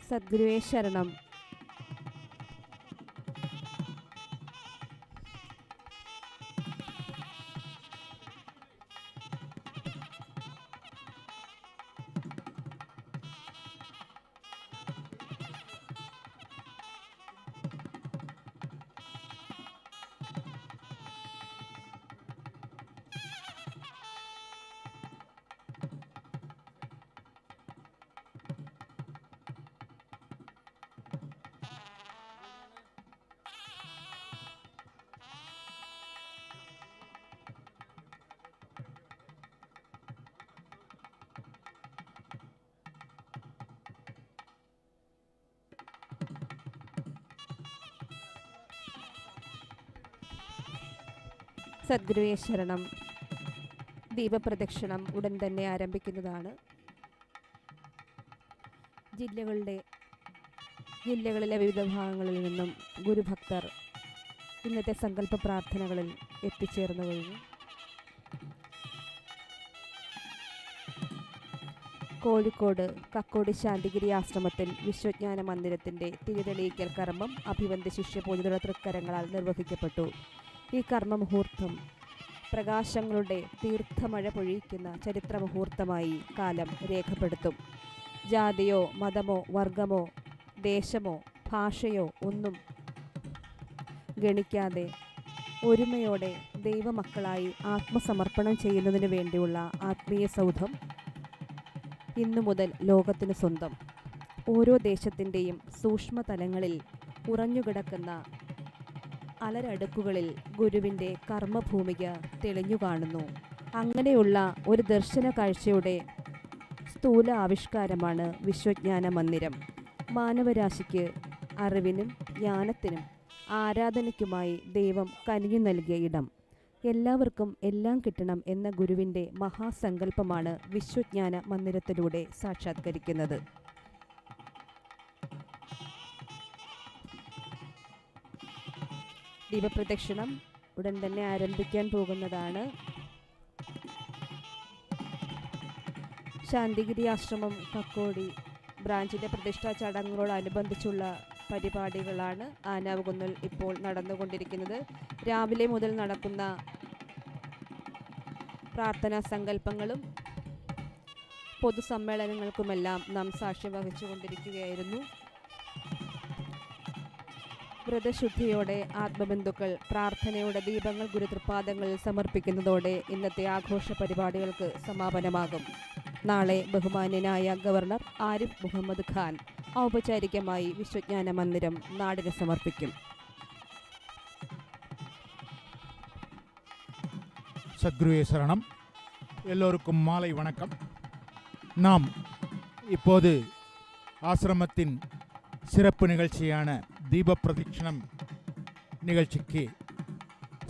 സദ്ഗുരുവേ ശരണം. സദ്ഗുരുവേ ശരണം. ദീപപ്രദക്ഷിണം ഉടൻ തന്നെ ആരംഭിക്കുന്നതാണ്. ജില്ലകളിലെ വിവിധ ഭാഗങ്ങളിൽ നിന്നും ഗുരുഭക്തർ ഇന്നത്തെ സങ്കല്പ പ്രാർത്ഥനകളിൽ എത്തിച്ചേർന്നു കഴിഞ്ഞു. കോഴിക്കോട് കക്കോടി ശാന്തിഗിരി ആശ്രമത്തിൽ വിശ്വജ്ഞാന മന്ദിരത്തിൻ്റെ തിരിതെളിയിക്കൽ കർമ്മം അഭിവന്ദ്യ ശിഷ്യപൂജിതരുടെ തൃക്കരങ്ങളാൽ നിർവഹിക്കപ്പെട്ടു. ഈ കർമ്മമുഹൂർത്തം പ്രകാശങ്ങളുടെ തീർത്ഥമഴ പൊഴിയിക്കുന്ന ചരിത്രമുഹൂർത്തമായി കാലം രേഖപ്പെടുത്തും. ജാതിയോ മതമോ വർഗമോ ദേശമോ ഭാഷയോ ഒന്നും ഗണിക്കാതെ ഒരുമയോടെ ദൈവമക്കളായി ആത്മസമർപ്പണം ചെയ്യുന്നതിന് വേണ്ടിയുള്ള ആത്മീയ സൗധം ഇന്നു മുതൽ ലോകത്തിന് സ്വന്തം. ഓരോ ദേശത്തിൻ്റെയും സൂക്ഷ്മതലങ്ങളിൽ ഉറഞ്ഞുകിടക്കുന്ന അലരടുക്കുകളിൽ ഗുരുവിൻ്റെ കർമ്മഭൂമിക തെളിഞ്ഞു കാണുന്നു. അങ്ങനെയുള്ള ഒരു ദർശന കാഴ്ചയുടെ സ്ഥൂല ആവിഷ്കാരമാണ് വിശ്വജ്ഞാന മന്ദിരം. മാനവരാശിക്ക് അറിവിനും ജ്ഞാനത്തിനും ആരാധനയ്ക്കുമായി ദൈവം കനിഞ്ഞു നൽകിയ ഇടം. എല്ലാവർക്കും എല്ലാം കിട്ടണം എന്ന ഗുരുവിൻ്റെ മഹാസങ്കല്പമാണ് വിശ്വജ്ഞാന മന്ദിരത്തിലൂടെ സാക്ഷാത്കരിക്കുന്നത്. ദീപപ്രദക്ഷിണം ഉടൻ തന്നെ ആരംഭിക്കാൻ പോകുന്നതാണ്. ശാന്തിഗിരി ആശ്രമം കക്കോടി ബ്രാഞ്ചിൻ്റെ പ്രതിഷ്ഠാ ചടങ്ങുകളോടനുബന്ധിച്ചുള്ള പരിപാടികളാണ് ആനാവുകുന്നിൽ ഇപ്പോൾ നടന്നുകൊണ്ടിരിക്കുന്നത്. രാവിലെ മുതൽ നടക്കുന്ന പ്രാർത്ഥനാ സങ്കല്പങ്ങളും പൊതുസമ്മേളനങ്ങൾക്കുമെല്ലാം നാം സാക്ഷ്യം വഹിച്ചുകൊണ്ടിരിക്കുകയായിരുന്നു. വ്രതശുദ്ധിയോടെ ആത്മബന്ധുക്കൾ പ്രാർത്ഥനയുടെ ദീപങ്ങൾ ഗുരുതൃപാദങ്ങളിൽ സമർപ്പിക്കുന്നതോടെ ഇന്നത്തെ ആഘോഷ പരിപാടികൾക്ക് സമാപനമാകും. നാളെ ബഹുമാന്യനായ ഗവർണർ ആരിഫ് മുഹമ്മദ് ഖാൻ ഔപചാരികമായി വിശ്വജ്ഞാന മന്ദിരം നാടിന് സമർപ്പിക്കും. சத்குருவே சரணம். எல்லோருக்கும் மாலை வணக்கம். நாம் இப்போது ஆசிரமத்தின் சிறப்பு நிகழ்ச்சியான தீப பிரதட்சணம் நிகழ்ச்சிக்கு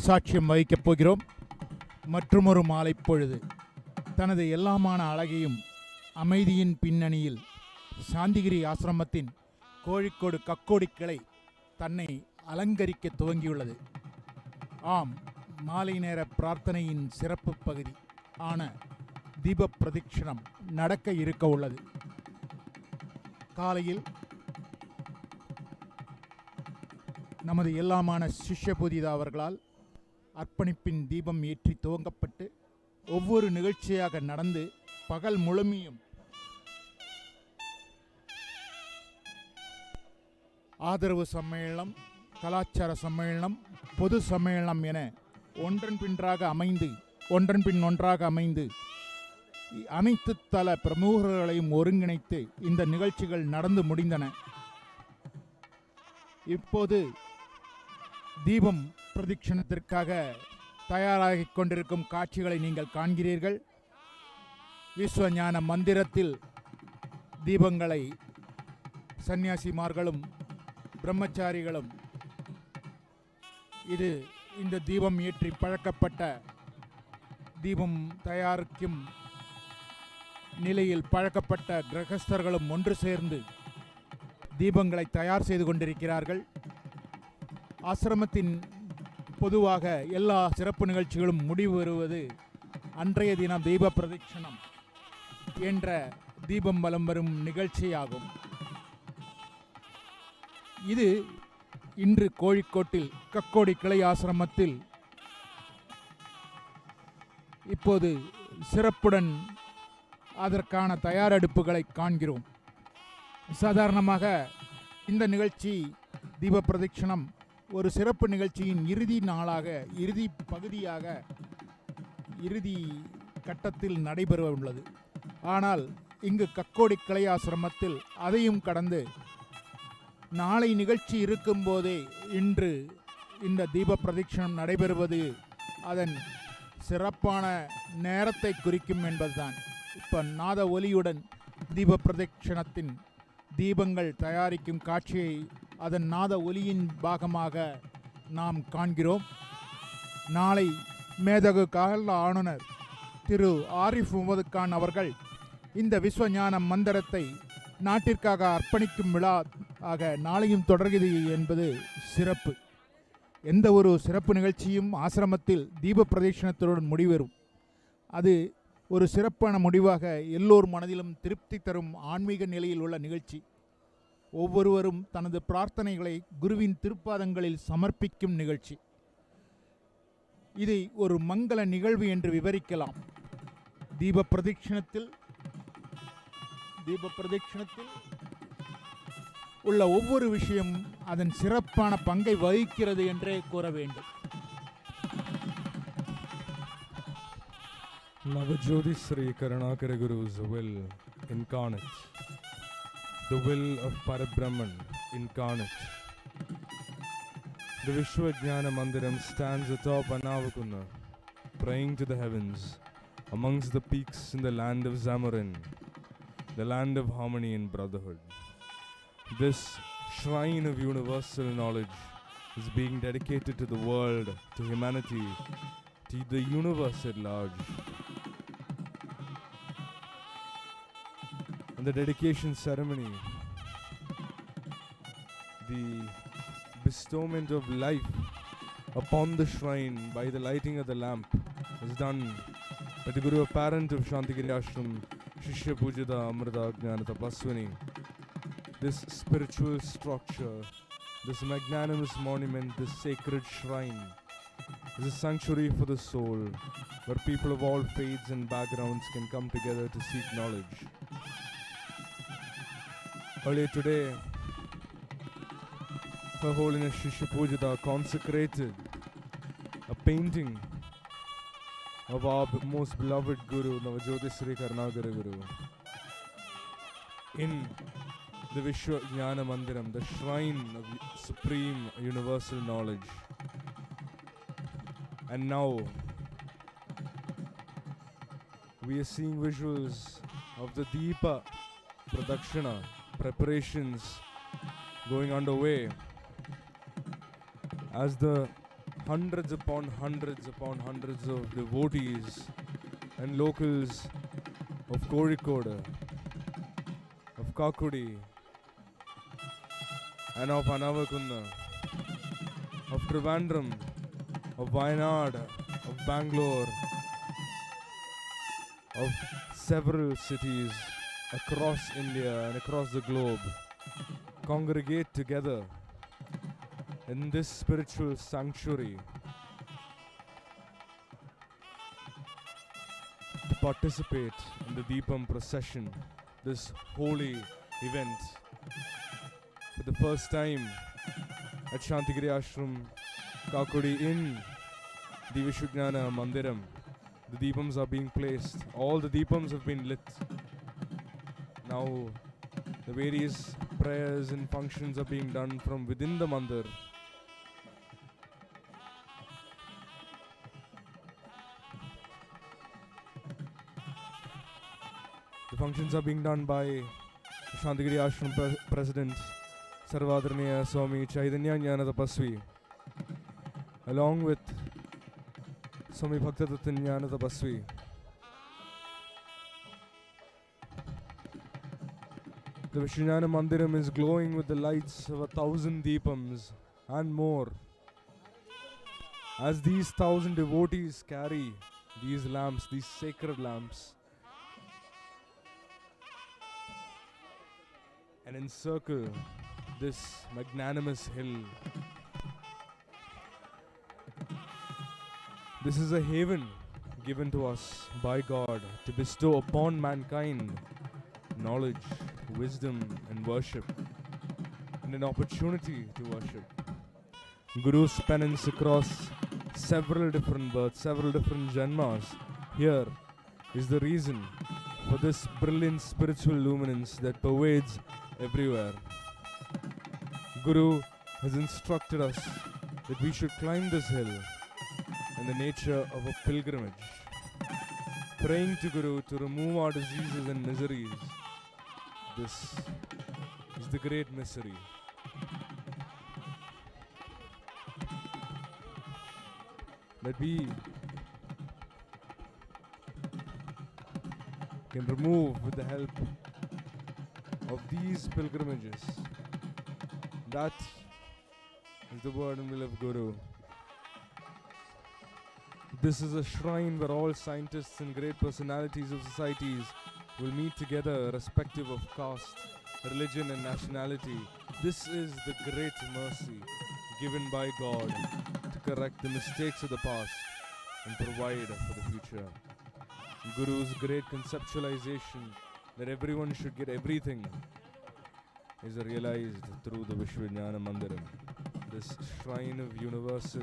சாட்சியம் வகிக்கப் போகிறோம். மற்றுமொரு மாலை பொழுது தனது எல்லாமான அழகையும் அமைதியின் பின்னணியில் சாந்திகிரி ஆசிரமத்தின் கோழிக்கோடு கக்கோடி கிளை தன்னை அலங்கரிக்க துவங்கியுள்ளது. ஆம், மாலை நேர பிரார்த்தனையின் சிறப்பு பகுதி ஆன தீப பிரதட்சணம் நடக்க இருக்க உள்ளது. காலையில் நமது எல்லாமான சிஷ்ய பூஜிதா அவர்களால் அர்ப்பணிப்பின் தீபம் ஏற்றி துவங்கப்பட்டு ஒவ்வொரு நிகழ்ச்சியாக நடந்து பகல் முழுமையும் ஆதரவு சம்மேளனம், கலாச்சார சம்மேளனம், பொது சம்மேளனம் என ஒன்றன் பின் ஒன்றாக அமைந்து அனைத்து தள பிரமுகர்களையும் ஒருங்கிணைத்து இந்த நிகழ்ச்சிகள் நடந்து முடிந்தன. இப்போது தீபம் பிரதட்சணத்திற்காக தயாராகிக் கொண்டிருக்கும் காட்சிகளை நீங்கள் காண்கிறீர்கள். விஸ்வஞான மந்திரத்தில் தீபங்களை சந்நியாசிமார்களும் பிரம்மச்சாரிகளும் இந்த தீபம் ஏற்றி பழக்கப்பட்ட தீபம் தயாரிக்கும் நிலையில் பழக்கப்பட்ட கிரகஸ்தர்களும் ஒன்று சேர்ந்து தீபங்களை தயார் செய்து கொண்டிருக்கிறார்கள். ஆசிரமத்தின் பொதுவாக எல்லா சிறப்பு நிகழ்ச்சிகளும் முடிவு வருவது அன்றைய தினம் தீப பிரதட்சணம் என்ற தீபம் வலம் வரும் நிகழ்ச்சியாகும். இது இன்று கோழிக்கோட்டில் கக்கோடி கிளை ஆசிரமத்தில் இப்போது சிறப்புடன் அதற்கான தயாரெடுப்புகளை காண்கிறோம். சாதாரணமாக இந்த நிகழ்ச்சி தீப பிரதட்சணம் ஒரு சிறப்பு நிகழ்ச்சியின் இறுதி நாளாக, இறுதி பகுதியாக, இறுதி கட்டத்தில் நடைபெற உள்ளது. ஆனால் இங்கு கக்கோடி கிளை ஆசிரமத்தில் அதையும் கடந்து நாளை நிகழ்ச்சி இருக்கும்போதே இன்று இந்த தீப பிரதட்சணம் நடைபெறுவது அதன் சிறப்பான நேரத்தை குறிக்கும் என்பதுதான். இப்போ நாத ஒலியுடன் தீப பிரதட்சணத்தின் தீபங்கள் தயாரிக்கும் காட்சியை அதன் நாத ஒலியின் பாகமாக நாம் காண்கிறோம். நாளை மேதகு கால ஆளுநர் திரு ஆரிஃப் முகமது கான் அவர்கள் இந்த விஸ்வஞான மந்திரத்தை நாட்டிற்காக அர்ப்பணிக்கும் விழா ஆக நாளையும் தொடர்கிறது என்பது சிறப்பு. எந்த ஒரு சிறப்பு நிகழ்ச்சியும் ஆசிரமத்தில் தீப பிரதட்சணத்துடன் முடிவெறும். அது ஒரு சிறப்பான முடிவாக எல்லோர் மனதிலும் திருப்தி தரும் ஆன்மீக நிலையில் உள்ள நிகழ்ச்சி. ஒவ்வொருவரும் தனது பிரார்த்தனைகளை குருவின் திருப்பாதங்களில் சமர்ப்பிக்கும் நிகழ்ச்சி. இதை ஒரு மங்கள நிகழ்வு என்று விவரிக்கலாம். தீப பிரதட்சணத்தில் உள்ள ஒவ்வொரு விஷயம் அதன் சிறப்பான பங்கை வகிக்கிறது என்றே கூற வேண்டும். Navajyoti Sri Karunakara Guru's will incarnate, the will of Parabrahman incarnate. The Vishwajnana Mandiram stands atop Anavakunna, praying to the heavens, amongst the peaks in the land of Zamarin, the land of harmony and brotherhood. This shrine of universal knowledge is being dedicated to the world, to humanity, to the universe at large. And the dedication ceremony, the bestowment of life upon the shrine by the lighting of the lamp, is done by the Guru Parent of Santhigiri Ashram, Shishya Pujita Amrita Jnana Tapaswini. This spiritual structure, this magnanimous monument, this sacred shrine is a sanctuary for the soul, where people of all faiths and backgrounds can come together to seek knowledge. Earlier today, Her Holiness Shishya Pujita consecrated a painting of our most beloved Guru, Navajyoti Sri Karunakara Guru, in the Vishwajnana Mandiram, the shrine of supreme universal knowledge. And now we are seeing visuals of the Deepa Pradakshina preparations going underway as the hundreds upon hundreds of devotees and locals of Kozhikode, of Kakudi, and of Anavakunna, of Trivandrum, of Wayanad, of Bangalore, of several cities across India and across the globe congregate together in this spiritual sanctuary to participate in the Deepam procession, this holy event. For the first time at Santhigiri Ashram, Kakudi, in the Vishwajnana Mandiram, the Deepams are being placed. All the Deepams have been lit. Now the various prayers and functions are being done from within the mandir. functions are being done by Santhigiri Ashram President Sarvadharaniya Swami Chaitanya Jnana Tapasvi, along with Swami Bhaktatattva Jnana Tapasvi. The Vishnunyana Mandiram is glowing with the lights of 1,000 deepams and more. As these 1,000 devotees carry these lamps, these sacred lamps, and encircle this magnanimous hill. This is a haven given to us by God to bestow upon mankind knowledge, wisdom, and worship, and an opportunity to worship. Guru's penance across several different births, several different janmas, here is the reason for this brilliant spiritual luminance that pervades everywhere. Guru has instructed us that we should climb this hill in the nature of a pilgrimage, praying to Guru to remove our diseases and miseries. This is the great misery. That we can remove with the help of these pilgrimages. That is the word and will of Guru. This is a shrine where all scientists and great personalities of societies will meet together irrespective of caste, religion and nationality. This is the great mercy given by God to correct the mistakes of the past and provide for the future. Guru's great conceptualization that everyone should get everything is realized through the Vishnunyana Mandiram, this shrine of universal,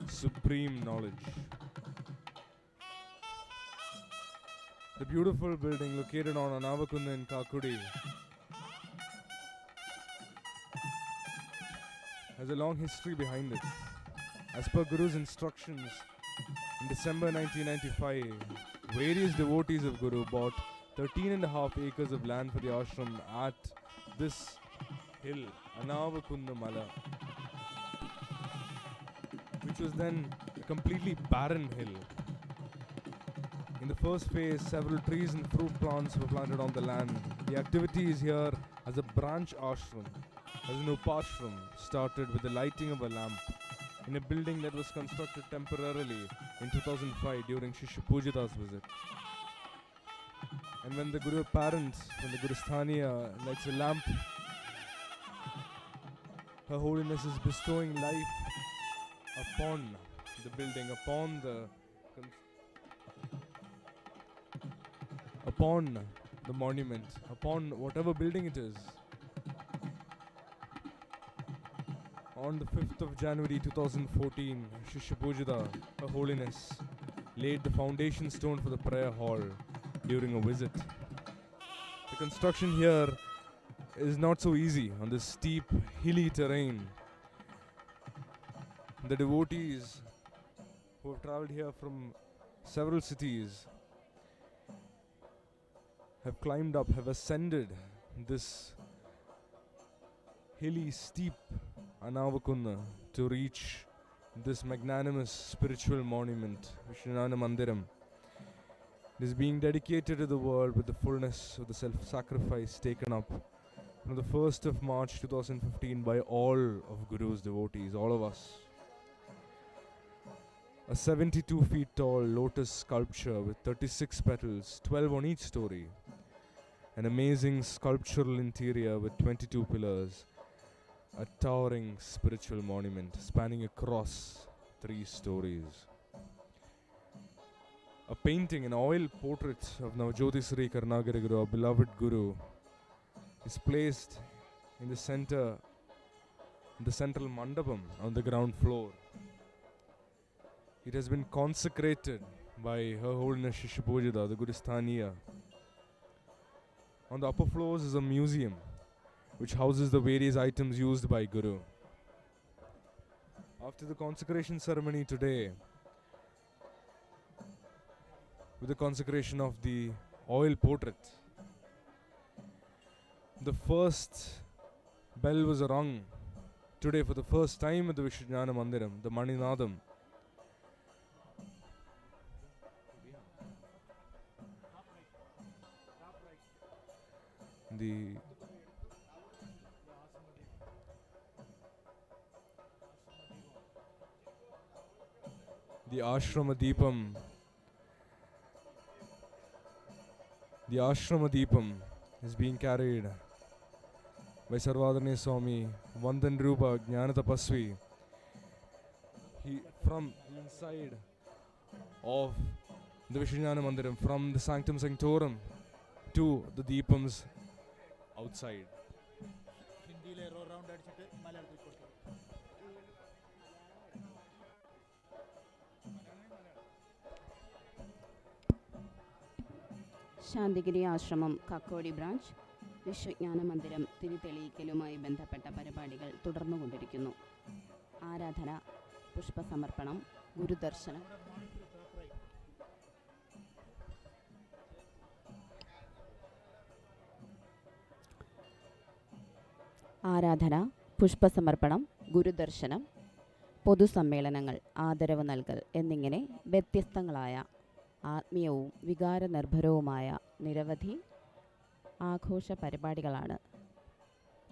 supreme knowledge. The beautiful building located on Anavakunda in Kakudi has a long history behind it. As per Guru's instructions, in December 1995, various devotees of Guru bought 13.5 acres of land for the ashram at this hill, Anavakunda Mala, which was then a completely barren hill. In the first phase, several trees and fruit plants were planted on the land. The activities here as a branch ashram, as an upashram, started with the lighting of a lamp in a building that was constructed temporarily in 2005 during Shishya Pujita's visit. And when the Guru parents, when the Guru Sthaniya lights a lamp, Her Holiness is bestowing life upon the building, upon the monument, upon whatever building it is. On the 5th of January 2014, Shishya Pujita, Her Holiness, laid the foundation stone for the prayer hall during a visit. The construction here is not so easy on this steep, hilly terrain. The devotees who have traveled here from several cities have climbed up, have ascended this hilly, steep Anavakunda to reach this magnanimous spiritual monument, Vishnunyana Mandiram. It is being dedicated to the world with the fullness of the self-sacrifice taken up from the 1st of March 2015 by all of Guru's devotees, all of us. A 72 feet tall lotus sculpture with 36 petals, 12 on each story. An amazing sculptural interior with 22 pillars. A towering spiritual monument spanning across 3 stories. A painting, an oil portrait of Navjyoti Sri Karnagiri Guru, our beloved Guru, is placed in the central mandapam on the ground floor. It has been consecrated by Her Holiness Shishya Pujita, the Guru Sthaniya. On the upper floors is a museum which houses the various items used by Guru. After the consecration ceremony today, with the consecration of the oil portrait, the first bell was rung today for the first time at the Vishwajnana Mandiram, the Maninadam. The Ashrama Deepam. The Ashrama Deepam is being carried by Sarvadharani Swami Vandan Rupa Jnana Tapasvi. He from inside of the Vishwajnana Mandiram, from the Sanctum Sanctorum to the Deepams outside. Santhigiri ആശ്രമം Kakkodi branch വിശ്വജ്ഞാന മന്ദിരം തിരിതെളിയിക്കലുമായി ബന്ധപ്പെട്ട പരിപാടികൾ തുടർന്നുകൊണ്ടിരിക്കുന്നു. ആരാധന, പുഷ്പസമർപ്പണം, ഗുരുദർശനം. ആരാധന, പുഷ്പസമർപ്പണം, ഗുരുദർശനം, പൊതുസമ്മേളനങ്ങൾ, ആദരവ് നൽകൽ എന്നിങ്ങനെ വ്യത്യസ്തങ്ങളായ ആത്മീയവും വികാരനിർഭരവുമായ നിരവധി ആഘോഷ പരിപാടികളാണ്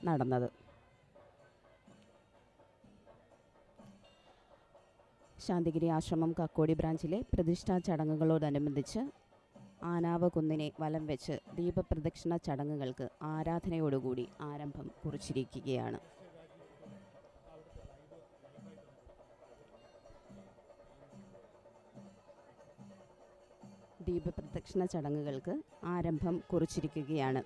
നടന്നത്. ശാന്തിഗിരി ആശ്രമം കക്കോടി ബ്രാഞ്ചിലെ പ്രതിഷ്ഠാ ചടങ്ങുകളോടനുബന്ധിച്ച് ആനാവ് കുന്നിനെ വലം വെച്ച് ദീപപ്രദക്ഷിണ ചടങ്ങുകൾക്ക് ആരാധനയോടുകൂടി ആരംഭം കുറിച്ചിരിക്കുകയാണ്. ദീപപ്രദക്ഷിണ ചടങ്ങുകൾക്ക് ആരംഭം കുറിച്ചിരിക്കുകയാണ്.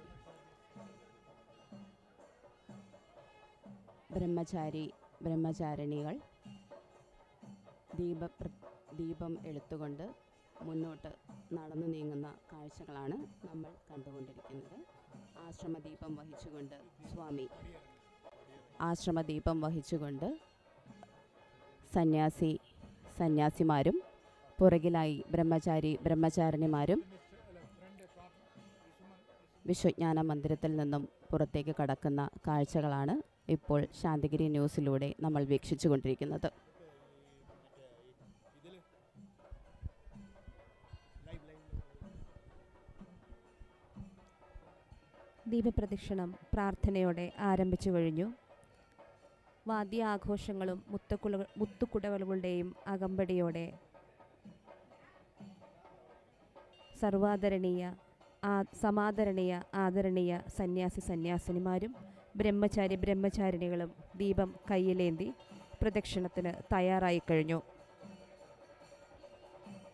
ബ്രഹ്മചാരിണികൾ ദീപം എടുത്തുകൊണ്ട് മുന്നോട്ട് നടന്നു നീങ്ങുന്ന കാഴ്ചകളാണ് നമ്മൾ കണ്ടുകൊണ്ടിരിക്കുന്നത്. ആശ്രമദീപം വഹിച്ചുകൊണ്ട് സന്യാസിമാരും പുറകിലായി ബ്രഹ്മചാരിണിമാരും വിശ്വജ്ഞാന മന്ദിരത്തിൽ നിന്നും പുറത്തേക്ക് കടക്കുന്ന കാഴ്ചകളാണ് ഇപ്പോൾ ശാന്തിഗിരി ന്യൂസിലൂടെ നമ്മൾ വീക്ഷിച്ചുകൊണ്ടിരിക്കുന്നത്. ദീപപ്രദക്ഷിണം പ്രാർത്ഥനയോടെ ആരംഭിച്ചു കഴിഞ്ഞു. വാദ്യാഘോഷങ്ങളും മുത്തുകുടകളുടെയും അകമ്പടിയോടെ സമാദരണീയ ആദരണീയ സന്യാസിനിമാരും ബ്രഹ്മചാരിണികളും ദീപം കയ്യിലേന്തി പ്രദക്ഷിണത്തിന് തയ്യാറായി കഴിഞ്ഞു.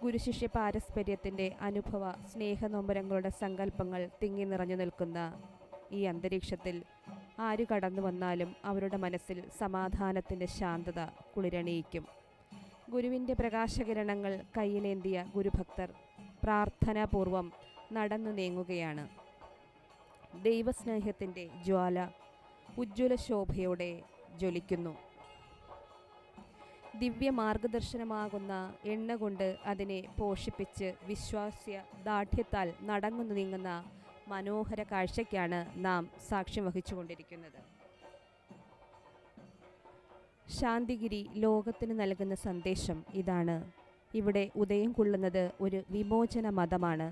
ഗുരുശിഷ്യ പാരസ്പര്യത്തിൻ്റെ അനുഭവ സ്നേഹനൊമ്പരങ്ങളുടെ സങ്കല്പങ്ങൾ തിങ്ങി നിറഞ്ഞു നിൽക്കുന്ന ഈ അന്തരീക്ഷത്തിൽ ആര് കടന്നു വന്നാലും അവരുടെ മനസ്സിൽ സമാധാനത്തിൻ്റെ ശാന്തത കുളിരണിയിക്കും. ഗുരുവിൻ്റെ പ്രകാശകിരണങ്ങൾ കയ്യിലേന്തിയ ഗുരുഭക്തർ പ്രാർത്ഥനാപൂർവം നടന്നു നീങ്ങുകയാണ്. ദൈവസ്നേഹത്തിൻ്റെ ജ്വാല ഉജ്ജ്വല ശോഭയോടെ ജ്വലിക്കുന്നു. ദിവ്യ മാർഗദർശനമാകുന്ന എണ്ണ കൊണ്ട് അതിനെ പോഷിപ്പിച്ച് വിശ്വാസ്യ ദാർഢ്യത്താൽ നടന്നു നീങ്ങുന്ന മനോഹര കാഴ്ചയ്ക്കാണ് നാം സാക്ഷ്യം വഹിച്ചുകൊണ്ടിരിക്കുന്നത്. ശാന്തിഗിരി ലോകത്തിന് നൽകുന്ന സന്ദേശം ഇതാണ്. ഇവിടെ ഉദയം കൊള്ളുന്നത് ഒരു വിമോചന മതമാണ്.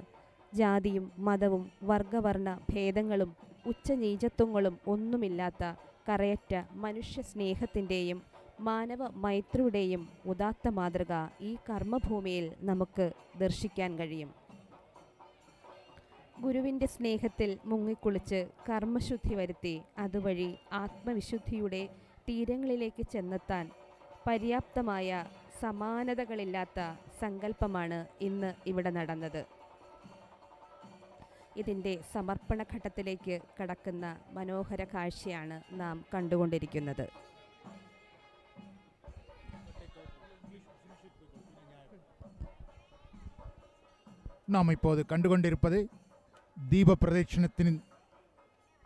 ജാതിയും മതവും വർഗവർണ്ണ ഭേദങ്ങളും ഉച്ചനീചത്വങ്ങളും ഒന്നുമില്ലാത്ത കറയറ്റ മനുഷ്യ സ്നേഹത്തിൻ്റെയും മാനവ മൈത്രിയുടെയും ഉദാത്ത മാതൃക ഈ കർമ്മഭൂമിയിൽ നമുക്ക് ദർശിക്കാൻ കഴിയും. ഗുരുവിൻ്റെ സ്നേഹത്തിൽ മുങ്ങിക്കുളിച്ച് കർമ്മശുദ്ധി വരുത്തി അതുവഴി ആത്മവിശുദ്ധിയുടെ തീരങ്ങളിലേക്ക് ചെന്നെത്താൻ പര്യാപ്തമായ സമാനതകളില്ലാത്ത സങ്കല്പമാണ് ഇന്ന് ഇവിടെ നടന്നത്. ഇതിൻ്റെ സമർപ്പണഘട്ടത്തിലേക്ക് കടക്കുന്ന മനോഹര കാഴ്ചയാണ് നാം കണ്ടുകൊണ്ടിരിക്കുന്നത്. நாம் இப்போது கண்டுகொண்டிருப்பது தீப பிரதட்சணத்தின்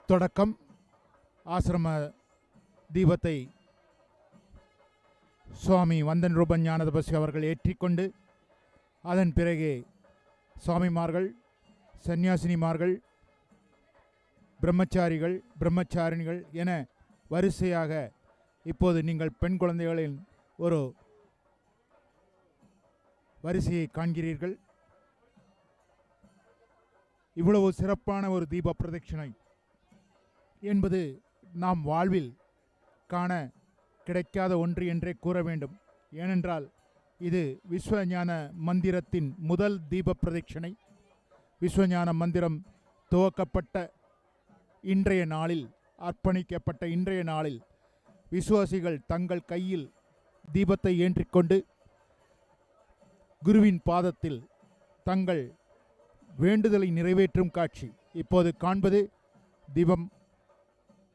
தொடக்கம். ஆசிரம தீபத்தை சுவாமி வந்தன் ரூப ஞான தபஸ்வி அவர்கள் ஏற்றிக்கொண்டு அதன் பிறகு சுவாமிமார்கள், சன்னியாசினிமார்கள், பிரம்மச்சாரிகள், பிரம்மச்சாரிணிகள் என வரிசையாக இப்போது நீங்கள் பெண் குழந்தைகளின் ஒரு வரிசையை காண்கிறீர்கள். இவ்வளவு சிறப்பான ஒரு தீப பிரதட்சணை என்பது நாம் வாழ்வில் காண கிடைக்காத ஒன்று என்றே கூற வேண்டும். ஏனென்றால் இது விஸ்வஞான மந்திரத்தின் முதல் தீப பிரதட்சணை. விஸ்வஞான மந்திரம் துவக்கப்பட்ட இன்றைய நாளில், அர்ப்பணிக்கப்பட்ட இன்றைய நாளில் விசுவாசிகள் தங்கள் கையில் தீபத்தை ஏற்றிக்கொண்டு குருவின் பாதத்தில் தங்கள் வேண்டுதலை நிறைவேற்றும் காட்சி இப்போது காண்பது. தீபம்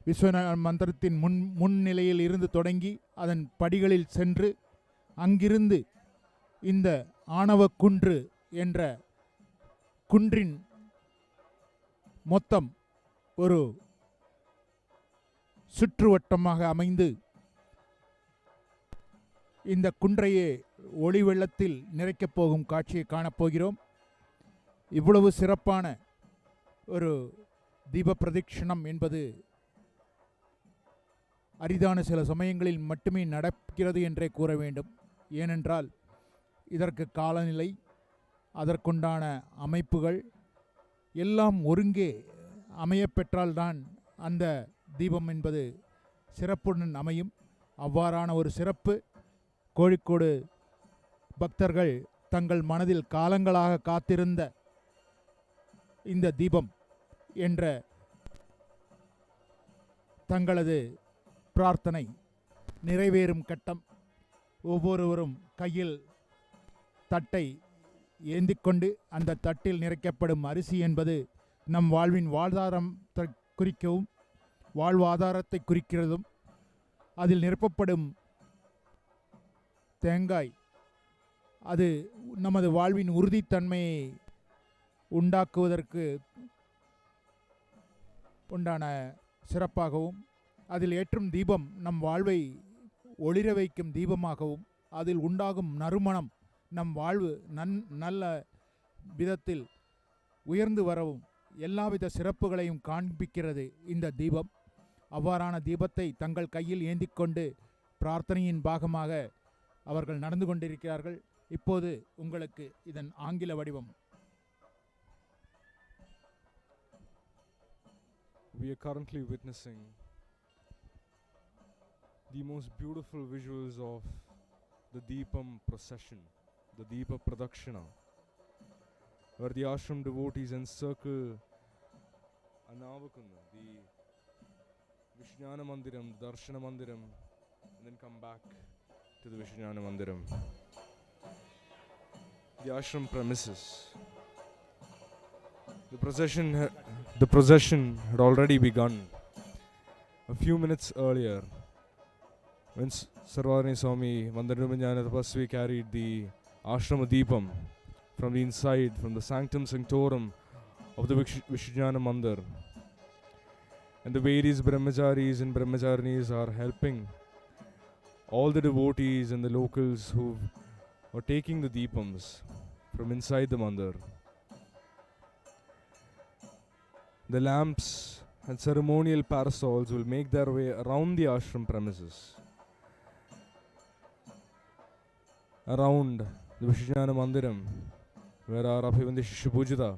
விஸ்வநாத மந்திரத்தின் முன்னிலையில் இருந்து தொடங்கி அதன் படிகளில் சென்று அங்கிருந்து இந்த ஆணவ குன்று என்ற குன்றின் மொத்தம் ஒரு சுற்றுவட்டமாக அமைந்து இந்த குன்றையே ஒளி வெள்ளத்தில் நிறைக்கப் போகும் காட்சியை காணப்போகிறோம். இவ்வளவு சிறப்பான ஒரு தீப பிரதட்சணம் என்பது அரிதான சில சமயங்களில் மட்டுமே நடக்கிறது என்றே கூற வேண்டும். ஏனென்றால் இதற்கு காலநிலை, அதற்குண்டான அமைப்புகள் எல்லாம் ஒருங்கே அமையப்பெற்றால்தான் அந்த தீபம் என்பது சிறப்புடன் அமையும். அவ்வாறான ஒரு சிறப்பு கோழிக்கோடு பக்தர்கள் தங்கள் மனதில் காலங்களாக காத்திருந்த இந்த தீபம் என்ற தங்களது பிரார்த்தனை நிறைவேறும் கட்டம். ஒவ்வொருவரும் கையில் தட்டை ஏந்திக்கொண்டு அந்த தட்டில் நிறைக்கப்படும் அரிசி என்பது நம் வாழ்வின் வாழ்வாதாரத்தை குறிக்கவும் வாழ்வாதாரத்தை குறிக்கிறதும், அதில் நிரப்பப்படும் தேங்காய் அது நமது வாழ்வின் உறுதித்தன்மையை உண்டாக்குவதற்கு உண்டான சிறப்பாகவும், அதில் ஏற்றும் தீபம் நம் வாழ்வை ஒளிர வைக்கும் தீபமாகவும், அதில் உண்டாகும் நறுமணம் நம் வாழ்வு நல்ல விதத்தில் உயர்ந்து வரவும் எல்லாவித சிறப்புகளையும் காண்பிக்கிறது இந்த தீபம். அவ்வாறான தீபத்தை தங்கள் கையில் ஏந்திக்கொண்டு பிரார்த்தனையின் பாகமாக அவர்கள் நடந்து கொண்டிருக்கிறார்கள். இப்போது உங்களுக்கு இதன் ஆங்கில வடிவம். We are currently witnessing the most beautiful visuals of the Deepam procession, the Deepa Pradakshina, where the ashram devotees encircle Anavakunda, the Vishnana Mandiram, the Darshana Mandiram, and then come back to the Vishnana Mandiram, the ashram premises. The procession had already begun a few minutes earlier when Sarvadini Swami Mandarubhanyana Tapasvi carried the Ashrama Deepam from the inside, from the sanctum sanctorum of the Vishnyana Mandir. And the various brahmacharis and brahmacharinis are helping all the devotees and the locals who are taking the Deepams from inside the Mandir. The lamps and ceremonial parasols will make their way around the ashram premises, around the Vishnana Mandiram, where our Abhivandi Shishya Pujita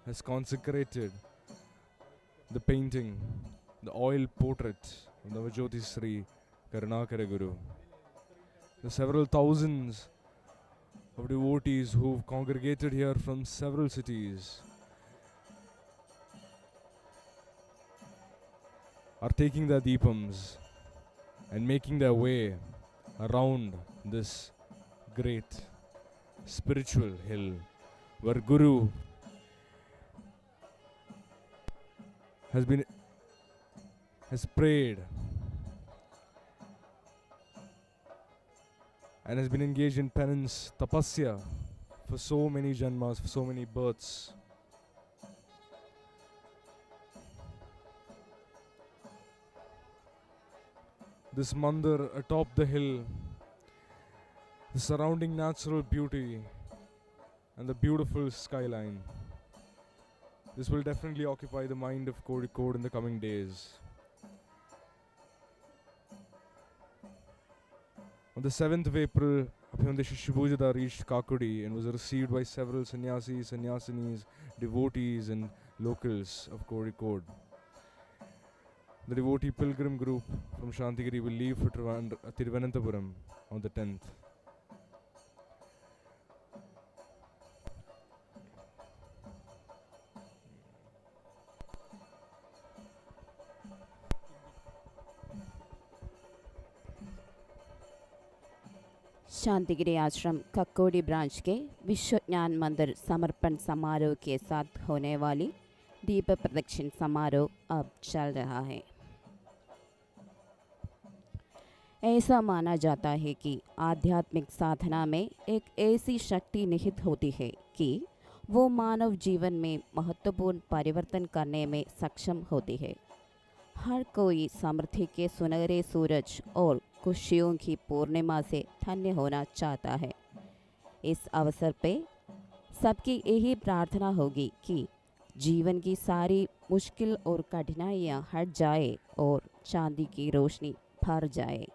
has consecrated the painting, the oil portrait of Navajyoti Sri Karunakara Guru. The several thousands of devotees who've congregated here from several cities are taking their deepams and making their way around this great spiritual hill where Guru has prayed and has been engaged in penance, tapasya, for so many janmas, for so many births. This mandir atop the hill, the surrounding natural beauty and the beautiful skyline This will definitely occupy the mind of Kozhikode in the coming days. On the 7th of April, Abhyamanda Shishya reached Kakudi and was received by several sannyasis, sannyasinis, devotees and locals of Kozhikode. The devotee pilgrim group from Santhigiri will leave for Thiruvananthapuram on the 10th. Shantigiri आश्रम कक्कोडी branch के विश्व ज्ञान मंदिर समर्पण समारोह के साथ होने वाली दीप प्रदक्षिण समारोह अब चल रहा है। ऐसा माना जाता है कि आध्यात्मिक साधना में एक ऐसी शक्ति निहित होती है कि वो मानव जीवन में महत्वपूर्ण परिवर्तन करने में सक्षम होती है। हर कोई समृद्धि के सुनहरे सूरज और खुशियों की पूर्णिमा से धन्य होना चाहता है। इस अवसर पे सबकी यही प्रार्थना होगी कि जीवन की सारी मुश्किल और कठिनाइयाँ हट जाए और चांदी की रोशनी भर जाए।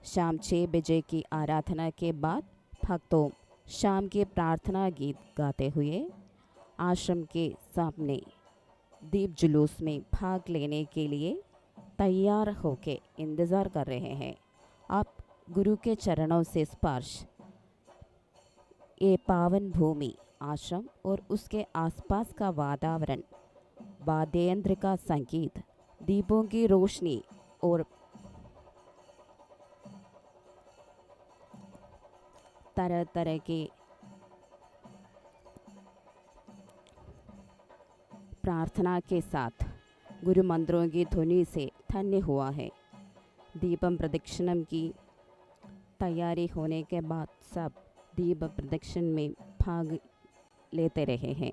शाम 6 बजे की आराधना के बाद भक्तों शाम के प्रार्थना गीत गाते हुए आश्रम के सामने दीप जुलूस में भाग लेने के लिए तैयार होके इंतज़ार कर रहे हैं। आप गुरु के चरणों से स्पर्श ये पावन भूमि, आश्रम और उसके आसपास का वातावरण, वाद्ययंत्र का संगीत, दीपों की रोशनी और तरह तरह के प्रार्थना के साथ गुरु मंत्रों की ध्वनि से धन्य हुआ है। दीपम प्रदक्षिणम की तैयारी होने के बाद सब दीप प्रदक्षिण में भाग लेते रहे हैं।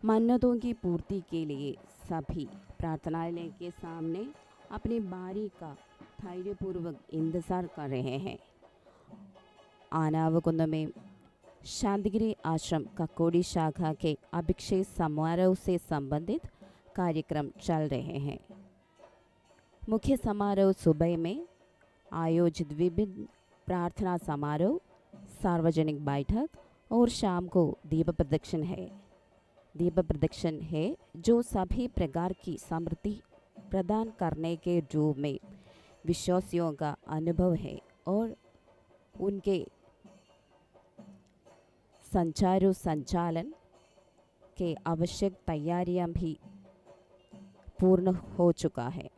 मन्नतों की पूर्ति के लिए सभी प्रार्थनालय के सामने अपनी बारी का धैर्यपूर्वक इंतज़ार कर रहे हैं। आनावकुंद में शांतिगिरी आश्रम कक्कोडी शाखा के अभिषेक समारोह से संबंधित कार्यक्रम चल रहे हैं। मुख्य समारोह सुबह में आयोजित विभिन्न प्रार्थना समारोह, सार्वजनिक बैठक और शाम को दीप प्रदक्षिण है। दीप प्रदक्षिण है जो सभी प्रकार की समृद्धि प्रदान करने के रूप में विश्वासियों का अनुभव है और उनके संचारू संचालन के आवश्यक तैयारियां भी पूर्ण हो चुका है।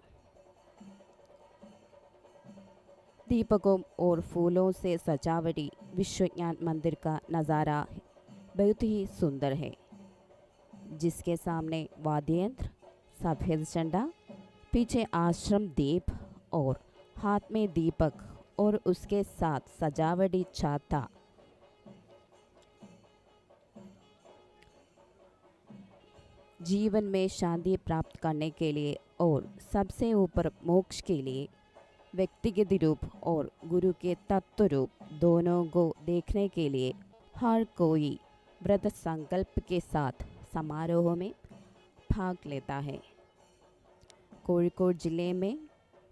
दीपकों और फूलों से सजावटी विश्व ज्ञान मंदिर का नज़ारा बहुत ही सुंदर है, जिसके सामने वाद्ययंत्र, सफ़ेद झंडा, पीछे आश्रम दीप और हाथ में दीपक और उसके साथ सजावटी छाता जीवन में शांति प्राप्त करने के लिए और सबसे ऊपर मोक्ष के लिए व्यक्तिगत रूप और गुरु के तत्व रूप दोनों को देखने के लिए हर कोई व्रत संकल्प के साथ समारोह में भाग लेता है। कोझिकोड जिले में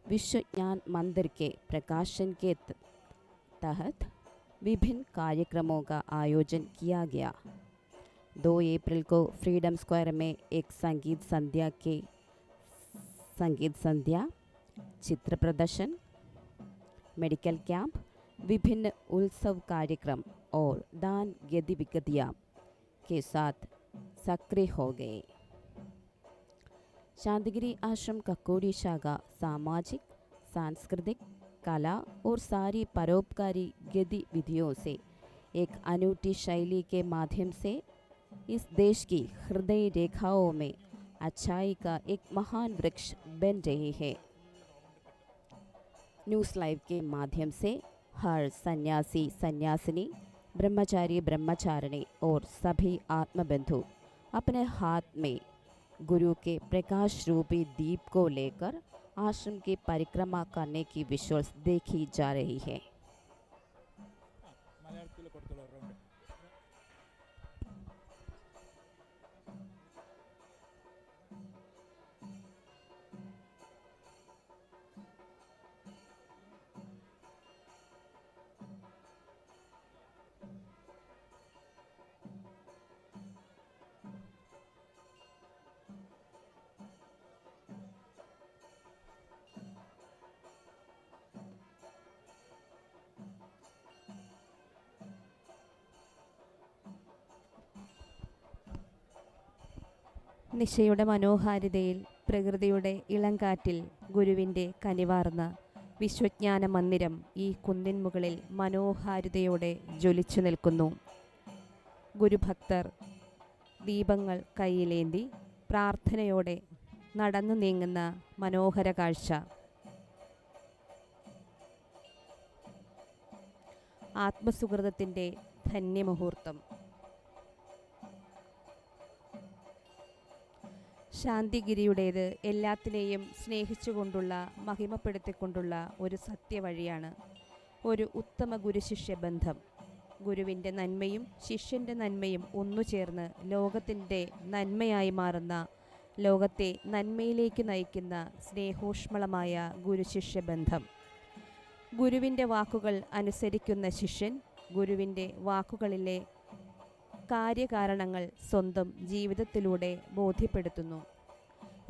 विश्व ज्ञान मंदिर के प्रकाशन के तहत विभिन्न कार्यक्रमों का आयोजन किया गया। 2 अप्रैल को फ्रीडम स्क्वायर में एक संगीत संध्या, चित्र प्रदर्शन, मेडिकल कैंप, विभिन्न उत्सव कार्यक्रम और दान गतिविधियां के साथ सक्रिय हो गए। शांतिगिरी आश्रम कक्कोडी शाखा सामाजिक, सांस्कृतिक, कला और सारी परोपकारी गतिविधियों से एक अनूठी शैली के माध्यम से इस देश की हृदय रेखाओं में अच्छाई का एक महान वृक्ष बन रही है। न्यूज़ लाइव के माध्यम से हर सन्यासी, सन्यासिनी, ब्रह्मचारी, ब्रह्मचारिणी और सभी आत्मबंधु अपने हाथ में गुरु के प्रकाश रूपी दीप को लेकर आश्रम की परिक्रमा करने की विजुअल्स देखी जा रही है। നിശയുടെ മനോഹാരിതയിൽ, പ്രകൃതിയുടെ ഇളങ്കാറ്റിൽ ഗുരുവിൻ്റെ കനിവാർന്ന വിശ്വജ്ഞാന മന്ദിരം ഈ കുന്നിൻ മുകളിൽ മനോഹാരിതയോടെ ജ്വലിച്ചു നിൽക്കുന്നു. ഗുരുഭക്തർ ദീപങ്ങൾ കയ്യിലേന്തി പ്രാർത്ഥനയോടെ നടന്നു നീങ്ങുന്ന മനോഹര കാഴ്ച. ആത്മസുഹൃതത്തിൻ്റെ ധന്യമുഹൂർത്തം. ശാന്തിഗിരിയുടേത് എല്ലാത്തിനെയും സ്നേഹിച്ചുകൊണ്ടുള്ള, മഹിമപ്പെടുത്തിക്കൊണ്ടുള്ള ഒരു സത്യവഴിയാണ്. ഒരു ഉത്തമ ഗുരുശിഷ്യ ബന്ധം. ഗുരുവിൻ്റെ നന്മയും ശിഷ്യൻ്റെ നന്മയും ഒന്നുചേർന്ന് ലോകത്തിൻ്റെ നന്മയായി മാറുന്ന, ലോകത്തെ നന്മയിലേക്ക് നയിക്കുന്ന സ്നേഹോഷ്മളമായ ഗുരുശിഷ്യ ബന്ധം. ഗുരുവിൻ്റെ വാക്കുകൾ അനുസരിക്കുന്ന ശിഷ്യൻ ഗുരുവിൻ്റെ വാക്കുകളിലെ കാര്യകാരണങ്ങൾ സ്വന്തം ജീവിതത്തിലൂടെ ബോധ്യപ്പെടുത്തുന്നു.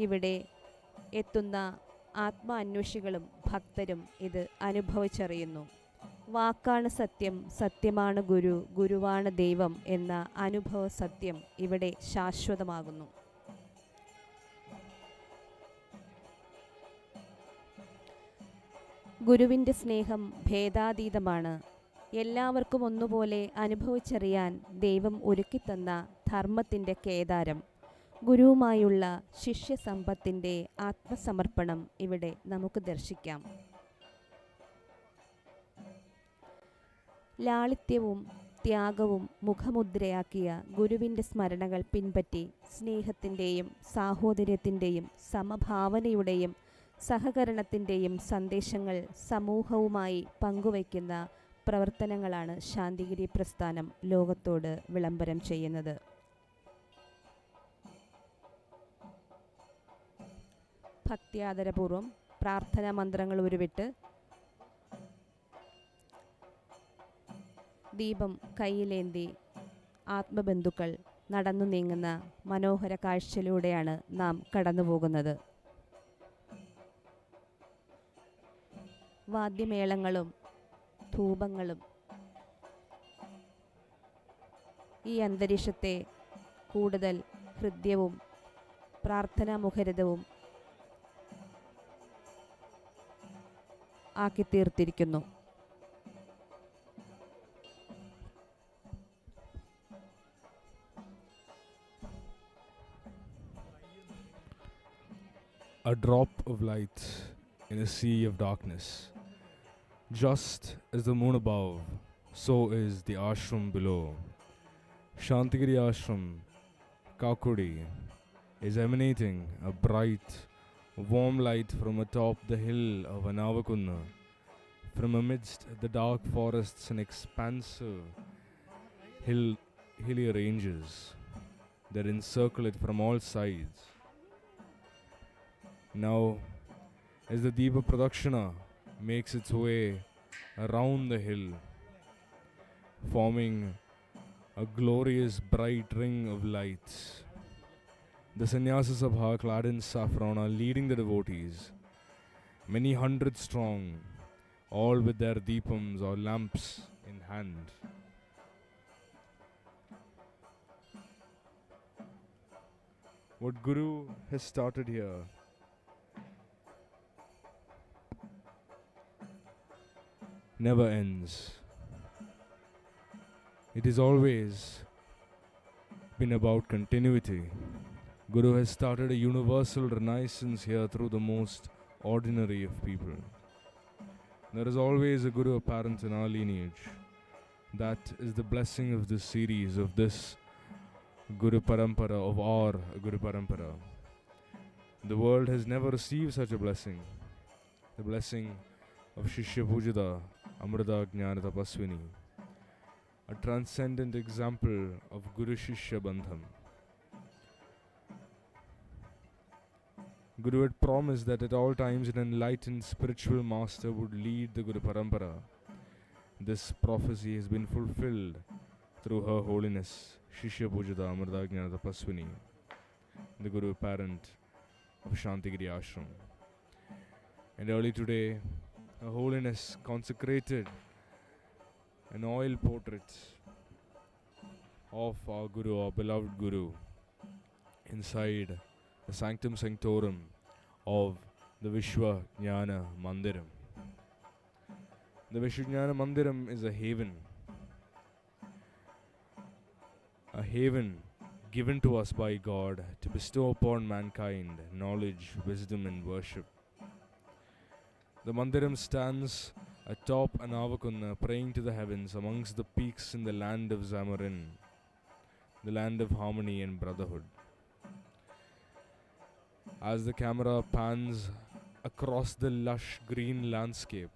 ഇവിടെ എത്തുന്ന ആത്മാന്വേഷികളും ഭക്തരും ഇത് അനുഭവിച്ചറിയുന്നു. വാക്കാണ് സത്യം, സത്യമാണ് ഗുരു, ഗുരുവാണ് ദൈവം എന്ന അനുഭവ സത്യം ഇവിടെ ശാശ്വതമാകുന്നു. ഗുരുവിൻ്റെ സ്നേഹം ഭേദാതീതമാണ്. എല്ലാവർക്കും ഒന്നുപോലെ അനുഭവിച്ചറിയാൻ ദൈവം ഒരുക്കിത്തന്ന ധർമ്മത്തിൻ്റെ കേദാരം. ഗുരുവുമായുള്ള ശിഷ്യസമ്പത്തിൻ്റെ ആത്മസമർപ്പണം ഇവിടെ നമുക്ക് ദർശിക്കാം. ലാളിത്യവും ത്യാഗവും മുഖമുദ്രയാക്കിയ ഗുരുവിൻ്റെ സ്മരണകൾ പിൻപറ്റി സ്നേഹത്തിൻ്റെയും സാഹോദര്യത്തിൻ്റെയും സമഭാവനയുടെയും സഹകരണത്തിൻ്റെയും സന്ദേശങ്ങൾ സമൂഹവുമായി പങ്കുവയ്ക്കുന്ന പ്രവർത്തനങ്ങളാണ് ശാന്തിഗിരി പ്രസ്ഥാനം ലോകത്തോട് വിളംബരം ചെയ്യുന്നത്. ഭക്ത്യാദരപൂർവം പ്രാർത്ഥനാ മന്ത്രങ്ങൾ ഉരുവിട്ട് ദീപം കയ്യിലേന്തി ആത്മബന്ധുക്കൾ നടന്നു നീങ്ങുന്ന മനോഹര കാഴ്ചയിലൂടെയാണ് നാം കടന്നുപോകുന്നത്. വാദ്യമേളങ്ങളും ധൂപങ്ങളും ഈ അന്തരീക്ഷത്തെ കൂടുതൽ ഹൃദ്യവും പ്രാർത്ഥനാമുഖരിതവും ആക്കി തീർത്തിരിക്കുന്നു. A drop of light in a sea of darkness. Just as the moon above, so is the ashram below. Santhigiri ashram, Kakudi, is emanating a bright, warm light from atop the hill of Anavakunna. From amidst the dark forests and expansive hilly ranges that encircle it from all sides. Now, as the Deepa Pradakshina makes its way around the hill, forming a glorious bright ring of lights, the Sannyasa Sabha clad in saffron are leading the devotees, many hundred strong, all with their deepams or lamps in hand. What Guru has started here never ends. It has always been about continuity. Guru has started a universal renaissance here through the most ordinary of people. There is always a Guru apparent in our lineage. That is the blessing of this series, of this Guru Parampara, of our Guru Parampara. The world has never received such a blessing. The blessing of Shishya Pujada, Amrita Jnana Tapaswini, a transcendent example of Guru Shishya Bandham. Guru had promised that at all times an enlightened spiritual master would lead the Guru Parampara. This prophecy has been fulfilled through Her Holiness Shishya Pujada Amrita Jnana Tapaswini, the Guru parent of Santhigiri Ashram. And early today, Her Holiness consecrated an oil portrait of our Guru, our beloved Guru, inside the sanctum sanctorum of the Vishwa Jnana Mandiram. The Vishwa Jnana Mandiram is a haven given to us by God to bestow upon mankind knowledge, wisdom, and worship. The Mandiram stands atop an Avakunna, praying to the heavens amongst the peaks in the land of Zamarin, the land of harmony and brotherhood. As the camera pans across the lush green landscape,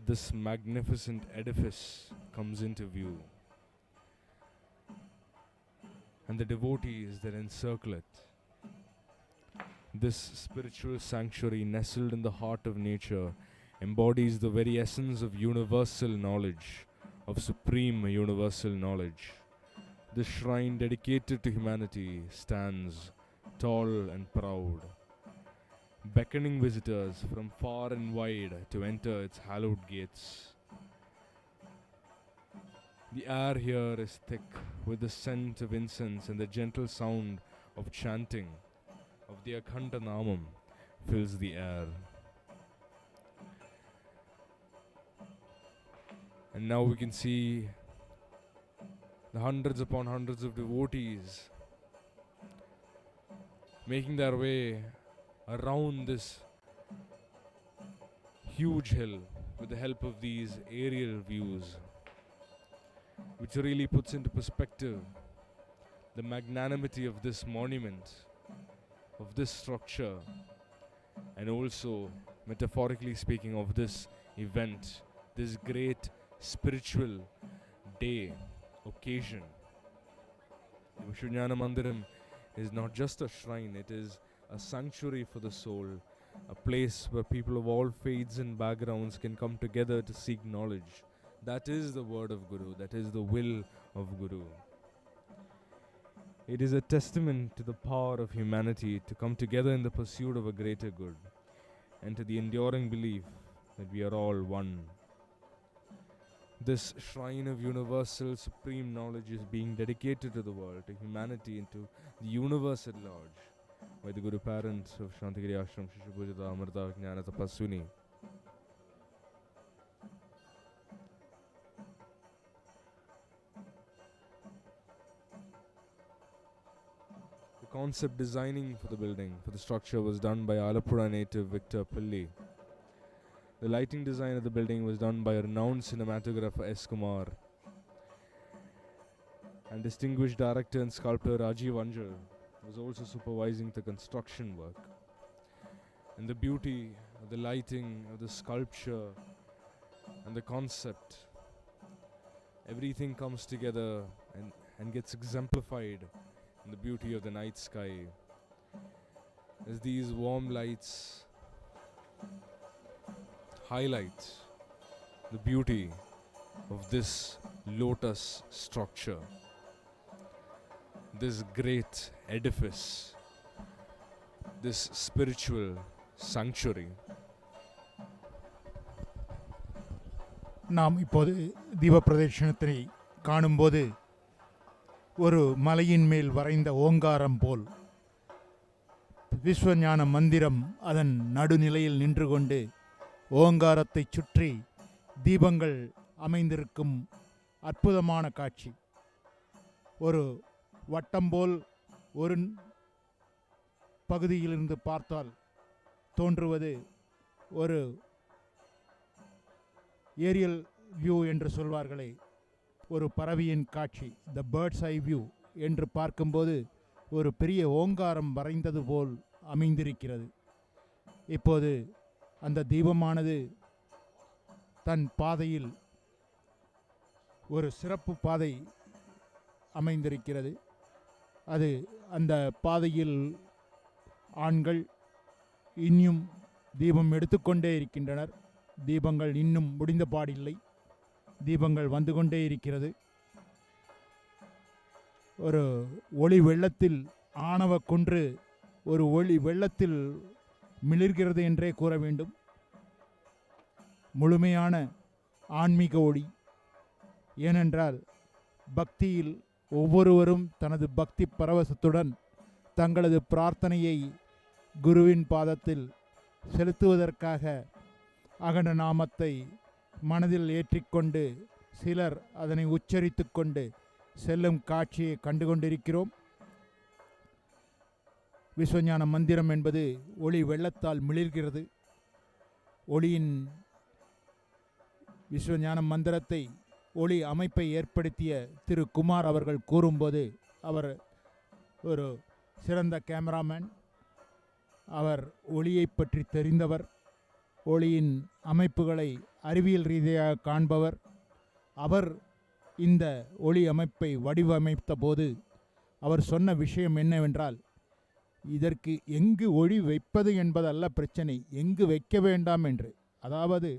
this magnificent edifice comes into view, and the devotees that encircle it. This spiritual sanctuary, nestled in the heart of nature, embodies the very essence of universal knowledge, of supreme universal knowledge. This shrine dedicated to humanity stands tall and proud, beckoning visitors from far and wide to enter its hallowed gates. The air here is thick with the scent of incense, and the gentle sound of chanting of the Akhanda Namam fills the air. And now we can see the hundreds upon hundreds of devotees making their way around this huge hill with the help of these aerial views, which really puts into perspective the magnanimity of this monument, of this structure, and also, metaphorically speaking, of this event, this great spiritual day, occasion. The Vishwa Jnana Mandiram is not just a shrine, it is a sanctuary for the soul, a place where people of all faiths and backgrounds can come together to seek knowledge. That is the word of Guru, that is the will of Guru. It is a testament to the power of humanity to come together in the pursuit of a greater good, and to the enduring belief that we are all one. This shrine of universal supreme knowledge is being dedicated to the world, to humanity, and to the universe at large by the Guru parents of Santhigiri Ashram, Shishya Pujata Amrita Jnana Tapaswini. The concept designing for the building, for the structure, was done by Alapura native Victor Pilli. The lighting design of the building was done by renowned cinematographer S. Kumar, and distinguished director and sculptor Rajiv Anjal was also supervising the construction work. And the beauty of the lighting, of the sculpture, and the concept, everything comes together and gets exemplified in the beauty of the night sky, as these warm lights highlight the beauty of this lotus structure, this great edifice, this spiritual sanctuary. நாம் இப்போது தீப பிரதட்சணத்தை காணும்போது ஒரு மலையின் மேல் வரைந்த ஓங்காரம் போல் விஸ்வஞான மந்திரம் அதன் நடுநிலையில் நின்று கொண்டு ஓங்காரத்தை சுற்றி தீபங்கள் அமைந்திருக்கும் அற்புதமான காட்சி. ஒரு வட்டம் போல் ஒரு பகுதியிலிருந்து பார்த்தால் தோன்றுவது ஒரு ஏரியல் வியூ என்று சொல்வார்களே, ஒரு பறவையின் காட்சி, த பேர்ட்ஸ் ஐ வியூ என்று பார்க்கும்போது ஒரு பெரிய ஓங்காரம் வரைந்தது போல் அமைந்திருக்கிறது. இப்போது அந்த தீபமானது தன் பாதையில் ஒரு சிறப்பு பாதை அமைந்திருக்கிறது. அது அந்த பாதையில் ஆண்கள் இன்னும் தீபம் எடுத்துக்கொண்டே இருக்கின்றனர். தீபங்கள் இன்னும் முடிந்த பாடில்லை, தீபங்கள் வந்து கொண்டே இருக்கிறது. ஒரு ஒளி வெள்ளத்தில் ஆணவ குன்று ஒரு ஒளி வெள்ளத்தில் மிளிர்கிறது என்றே கூற வேண்டும். முழுமையான ஆன்மீக ஒளி. ஏனென்றால் பக்தியில் ஒவ்வொருவரும் தனது பக்தி பரவசத்துடன் தங்களது பிரார்த்தனையை குருவின் பாதத்தில் செலுத்துவதற்காக அகண்ட நாமத்தை மனதில் ஏற்றிக்கொண்டு சிலர் அதனை உச்சரித்து கொண்டு செல்லும் காட்சியை கண்டுகொண்டிருக்கிறோம். விஸ்வஞான மந்திரம் என்பது ஒளி வெள்ளத்தால் மிளிர்கிறது. ஒளியின் விஸ்வஞான மந்திரத்தை ஒளி அமைப்பை ஏற்படுத்திய திரு குமார் அவர்கள் கூறும்போது, அவர் ஒரு சிறந்த கேமராமேன், அவர் ஒளியை பற்றி தெரிந்தவர், ஒளியின் அமைப்புகளை அறிவியல் ரீதியாக காண்பவர். அவர் இந்த ஒளி அமைப்பை வடிவமைத்த போது அவர் சொன்ன விஷயம் என்னவென்றால், இதற்கு எங்கு ஒளி வைப்பது என்பதல்ல பிரச்சனை, எங்கு வைக்க வேண்டாம் என்று. அதாவது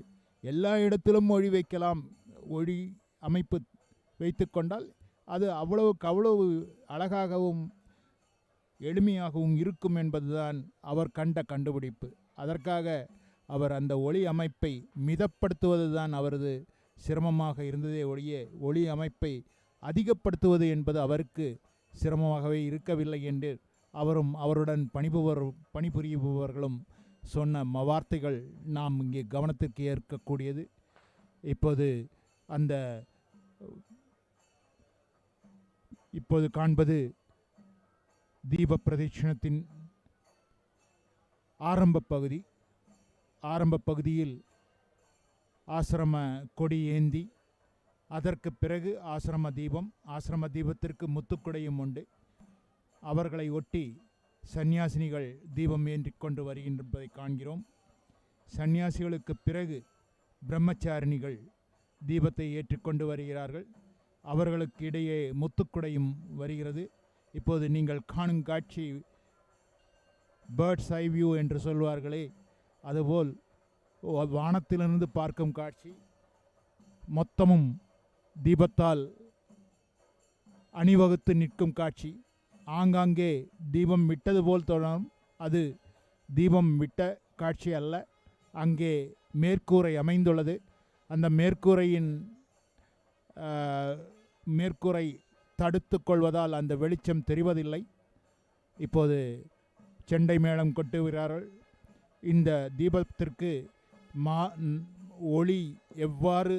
எல்லா இடத்திலும் ஒளி வைக்கலாம், ஒளி அமைப்பு வைத்து கொண்டால் அது அவ்வளவுக்கு அவ்வளவு அழகாகவும் எளிமையாகவும் இருக்கும் என்பதுதான் அவர் கண்ட கண்டுபிடிப்பு. அதற்காக அவர் அந்த ஒளி அமைப்பை மிதப்படுத்துவது தான் அவரது சிரமமாக இருந்ததே ஒழிய ஒளி அமைப்பை அதிகப்படுத்துவது என்பது அவருக்கு சிரமமாகவே இருக்கவில்லை என்று அவரும் அவருடன் பணிபுரிபவர்களும் சொன்ன வார்த்தைகள் நாம் இங்கே கவனத்திற்கு ஏற்கக்கூடியது. இப்போது காண்பது தீப பிரதட்சிணத்தின் ஆரம்ப பகுதி. ஆரம்ப பகுதியில் ஆசிரம கொடி ஏந்தி, அதற்கு பிறகு ஆசிரம தீபம், ஆசிரம தீபத்திற்கு முத்துக்குடையும் உண்டு. அவர்களை ஒட்டி சந்நியாசினிகள் தீபம் ஏற்றி கொண்டு வருகின்றதை காண்கிறோம். சந்நியாசிகளுக்கு பிறகு பிரம்மச்சாரிணிகள் தீபத்தை ஏற்றிக்கொண்டு வருகிறார்கள். அவர்களுக்கு இடையே முத்துக்குடையும் வருகிறது. இப்போது நீங்கள் காணும் காட்சி பேர்ட்ஸ் ஐ வியூ என்று சொல்வார்களே, அதுபோல் வானத்திலிருந்து பார்க்கும் காட்சி. மொத்தமும் தீபத்தால் அணிவகுத்து நிற்கும் காட்சி. ஆங்காங்கே தீபம் விட்டது போல் தோன்றும், அது தீபம் விட்ட காட்சி அல்ல. அங்கே மேற்கூரை அமைந்துள்ளது. அந்த மேற்கூரை தடுத்து கொள்வதால் அந்த வெளிச்சம் தெரிவதில்லை. இப்போது செண்டை மேளம் கொட்டுகிறார்கள். இந்த தீபத்திற்கு ஒளி எவ்வாறு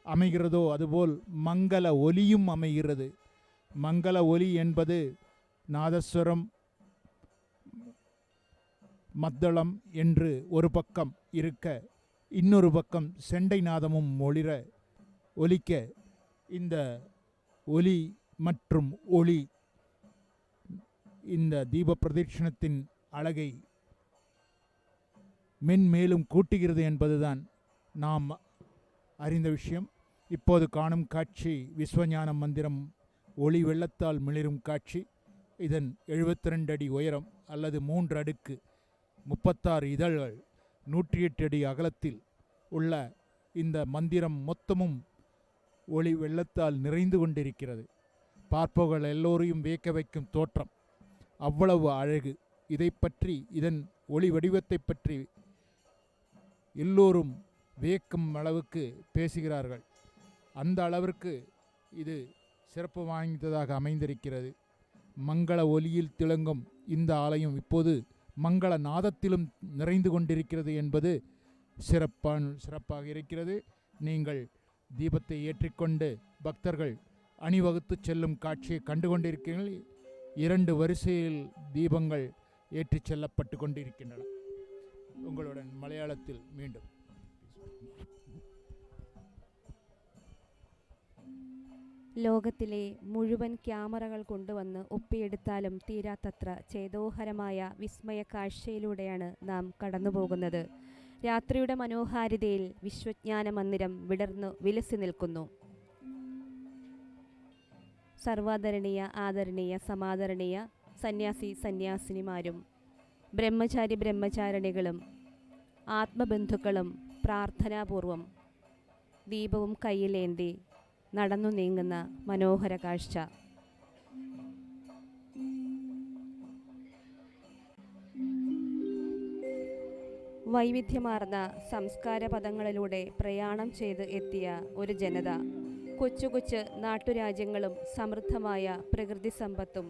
அமைகிறதோ அதுபோல் மங்கள ஒலியும் அமைகிறது. மங்கள ஒலி என்பது நாதஸ்வரம், மத்தளம் என்று ஒரு பக்கம் இருக்க, இன்னொரு பக்கம் செண்டை நாதமும் ஒலிக்க, இந்த ஒலி மற்றும் ஒளி இந்த தீப பிரதட்சிணத்தின் அழகை மென்மேலும் கூட்டுகிறது என்பதுதான் நாம் அறிந்த விஷயம். இப்போது காணும் காட்சி விஸ்வஞான மந்திரம் ஒளி வெள்ளத்தால் மிளிரும் காட்சி. இதன் 72 அடி உயரம் அல்லது 3 அடுக்கு 36 இதழ்கள் 108 அடி அகலத்தில் உள்ள இந்த மந்திரம் மொத்தமும் ஒளி வெள்ளத்தால் நிறைந்து கொண்டிருக்கிறது. பார்ப்பவர்கள் எல்லோரையும் வியக்க வைக்கும் தோற்றம், அவ்வளவு அழகு. இதை பற்றி, இதன் ஒளி வடிவத்தை பற்றி எல்லோரும் வியக்கும் அளவுக்கு பேசுகிறார்கள். அந்த அளவிற்கு இது சிறப்பு வாய்ந்ததாக அமைந்திருக்கிறது. மங்கள ஒலியில் திளங்கும் இந்த ஆலயம் இப்போது மங்கள நாதத்திலும் நிறைந்து கொண்டிருக்கிறது என்பது சிறப்பாக இருக்கிறது. நீங்கள் தீபத்தை ஏற்றிக்கொண்டு பக்தர்கள் அணிவகுத்து செல்லும் காட்சியை கண்டுகொண்டிருக்கிறீர்கள். 2 வரிசையில் தீபங்கள் ஏற்றிச் செல்லப்பட்டு கொண்டிருக்கின்றன. உங்களுடன் மலையாளத்தில் மீண்டும். ലോകത്തിലെ മുഴുവൻ ക്യാമറകൾ കൊണ്ടുവന്ന് ഒപ്പിയെടുത്താലും തീരാത്തത്ര ചേതോഹരമായ വിസ്മയ കാഴ്ചയിലൂടെയാണ് നാം കടന്നുപോകുന്നത്. രാത്രിയുടെ മനോഹാരിതയിൽ വിശ്വജ്ഞാന മന്ദിരം വിടർന്നു വിലസി നിൽക്കുന്നു. സർവാദരണീയ, ആദരണീയ, സമാദരണീയ സന്യാസിനിമാരും ബ്രഹ്മചാരിണികളും ആത്മബന്ധുക്കളും പ്രാർത്ഥനാപൂർവം ദീപവും കയ്യിലേന്തി നടന്നു നീങ്ങുന്ന മനോഹര കാഴ്ച. വൈവിധ്യമാർന്ന സംസ്കാര പദങ്ങളിലൂടെ പ്രയാണം ചെയ്ത് എത്തിയ ഒരു ജനത കൊച്ചു കൊച്ചു നാട്ടുരാജ്യങ്ങളും സമൃദ്ധമായ പ്രകൃതി സമ്പത്തും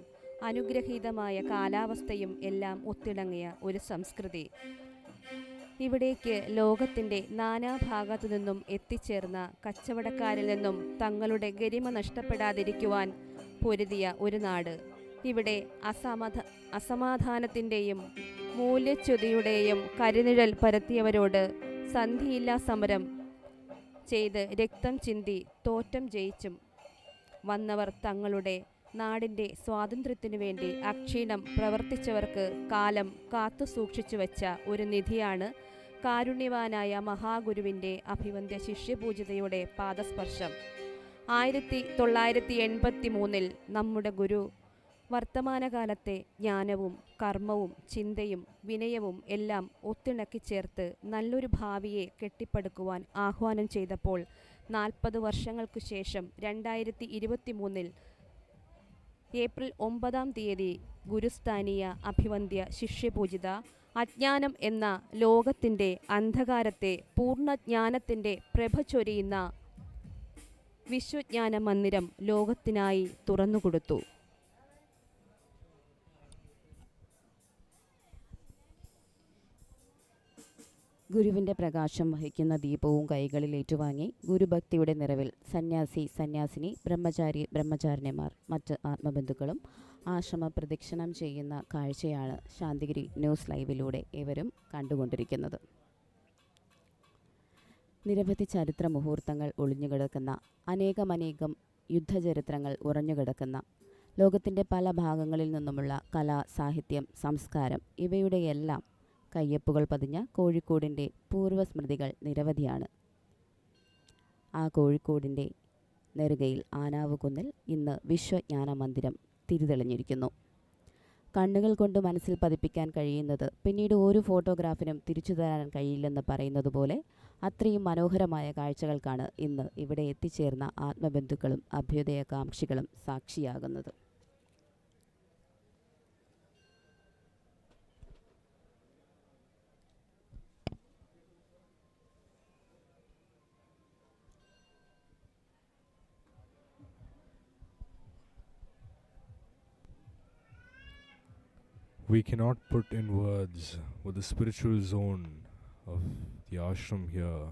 അനുഗ്രഹീതമായ കാലാവസ്ഥയും എല്ലാം ഒത്തിണങ്ങിയ ഒരു സംസ്കൃതി. ഇവിടേക്ക് ലോകത്തിൻ്റെ നാനാഭാഗത്തു നിന്നും എത്തിച്ചേർന്ന കച്ചവടക്കാരിൽ നിന്നും തങ്ങളുടെ ഗരിമ നഷ്ടപ്പെടാതിരിക്കുവാൻ പൊരുതിയ ഒരു നാട്. ഇവിടെ അസമാധാനത്തിൻ്റെയും മൂല്യച്യുതിയുടെയും കരിനിഴൽ പരത്തിയവരോട് സന്ധിയില്ലാ സമരം ചെയ്ത് രക്തം ചിന്തി തോറ്റം ജയിച്ചും വന്നവർ തങ്ങളുടെ നാടിൻ്റെ സ്വാതന്ത്ര്യത്തിനു വേണ്ടി അക്ഷീണം പ്രവർത്തിച്ചവർക്ക് കാലം കാത്തു സൂക്ഷിച്ചു വച്ച ഒരു നിധിയാണ് കാരുണ്യവാനായ മഹാഗുരുവിൻ്റെ അഭിവന്ദ്യ ശിഷ്യപൂജിതയുടെ പാദസ്പർശം. 1983 നമ്മുടെ ഗുരു വർത്തമാനകാലത്തെ ജ്ഞാനവും കർമ്മവും ചിന്തയും വിനയവും എല്ലാം ഒത്തിണക്കി ചേർത്ത് നല്ലൊരു ഭാവിയെ കെട്ടിപ്പടുക്കുവാൻ ആഹ്വാനം ചെയ്തപ്പോൾ 40 വർഷങ്ങൾക്കു ശേഷം 2023 ഏപ്രിൽ 9 ഗുരുസ്ഥാനീയ അഭിവന്ദ്യ ശിഷ്യപൂജിത അജ്ഞാനം എന്ന ലോകത്തിൻ്റെ അന്ധകാരത്തെ പൂർണ്ണജ്ഞാനത്തിൻ്റെ പ്രഭ ചൊരിയുന്ന വിശ്വജ്ഞാന മന്ദിരം ലോകത്തിനായി തുറന്നുകൊടുത്തു. ഗുരുവിൻ്റെ പ്രകാശം വഹിക്കുന്ന ദീപവും കൈകളിൽ ഏറ്റുവാങ്ങി ഗുരുഭക്തിയുടെ നിറവിൽ സന്യാസി സന്യാസിനി ബ്രഹ്മചാരി ബ്രഹ്മചാരിണിമാർ മറ്റ് ആത്മബന്ധുക്കളും ആശ്രമ പ്രദക്ഷിണം ചെയ്യുന്ന കാഴ്ചയാണ് ശാന്തിഗിരി ന്യൂസ് ലൈവിലൂടെ ഏവരും കണ്ടുകൊണ്ടിരിക്കുന്നത്. നിരവധി ചരിത്ര മുഹൂർത്തങ്ങൾ ഒളിഞ്ഞുകിടക്കുന്ന അനേകമനേകം യുദ്ധചരിത്രങ്ങൾ ഉറഞ്ഞുകിടക്കുന്ന ലോകത്തിൻ്റെ പല ഭാഗങ്ങളിൽ നിന്നുമുള്ള കല, സാഹിത്യം, സംസ്കാരം ഇവയുടെയെല്ലാം കയ്യൊപ്പുകൾ പതിഞ്ഞ കോഴിക്കോടിൻ്റെ പൂർവ്വസ്മൃതികൾ നിരവധിയാണ്. ആ കോഴിക്കോടിൻ്റെ നെറുകയിൽ ആനാവുകുന്നിൽ ഇന്ന് വിശ്വജ്ഞാന മന്ദിരം തിരിതെളിഞ്ഞിരിക്കുന്നു. കണ്ണുകൾ കൊണ്ട് മനസ്സിൽ പതിപ്പിക്കാൻ കഴിയുന്നത് പിന്നീട് ഒരു ഫോട്ടോഗ്രാഫിനും തിരിച്ചു തരാൻ കഴിയില്ലെന്ന് പറയുന്നത് പോലെ അത്രയും മനോഹരമായ കാഴ്ചകൾക്കാണ് ഇന്ന് ഇവിടെ എത്തിച്ചേർന്ന ആത്മബന്ധുക്കളും അഭ്യുദയകാംക്ഷികളും സാക്ഷിയാകുന്നത്. We cannot put in words what the spiritual zone of the ashram here,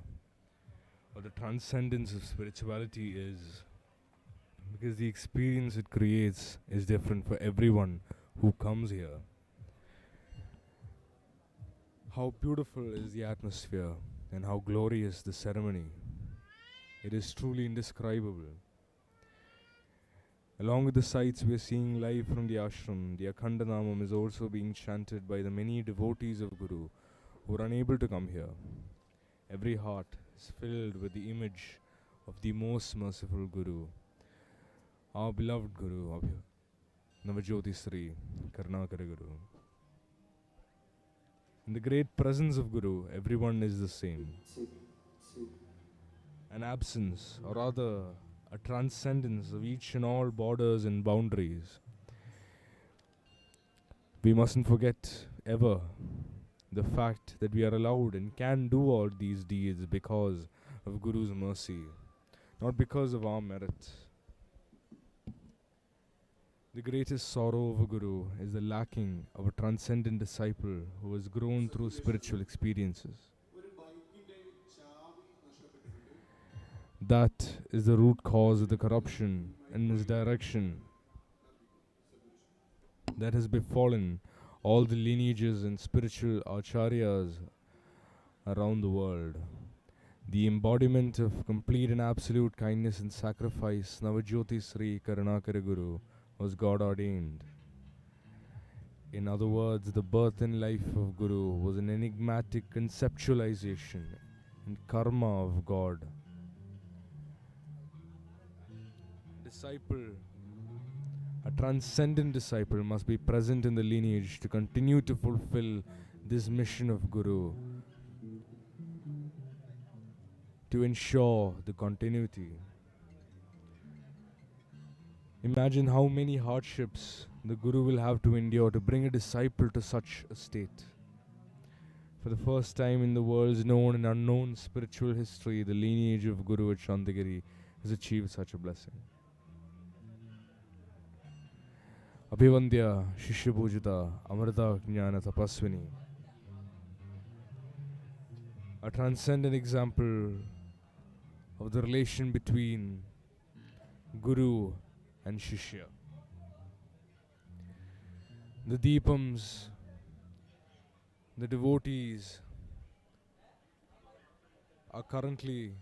or the transcendence of spirituality is, because the experience it creates is different for everyone who comes here. How beautiful is the atmosphere and how glorious the ceremony. It is truly indescribable. Along with the sights we are seeing live from the ashram, the Akhandanamam is also being chanted by the many devotees of Guru who are unable to come here. Every heart is filled with the image of the most merciful Guru, our beloved Guru, Navajyoti Sri Karnakara Guru. In the great presence of Guru, everyone is the same. An absence, or rather a transcendence of each and all borders and boundaries. We mustn't forget ever the fact that we are allowed and can do all these deeds because of Guru's mercy, not because of our merit. The greatest sorrow of a Guru is the lacking of a transcendent disciple who has grown through spiritual experiences. That is the root cause of the corruption and misdirection that has befallen all the lineages and spiritual acharyas around the world. The embodiment of complete and absolute kindness and sacrifice, Navajyoti Sri Karnakara Guru, was God ordained. In other words, the birth and life of Guru was an enigmatic conceptualization and karma of God. Disciple, a transcendent disciple, must be present in the lineage to continue to fulfill this mission of Guru, to ensure the continuity. Imagine how many hardships the Guru will have to endure to bring a disciple to such a state. For the first time in the world's known and unknown spiritual history, the lineage of Guru at Santhigiri has achieved such a blessing. Abhivandya Shishyabhujita Amrita Jnana Tapaswini, a transcendent example of the relation between Guru and Shishya. The Deepams, the devotees, are currently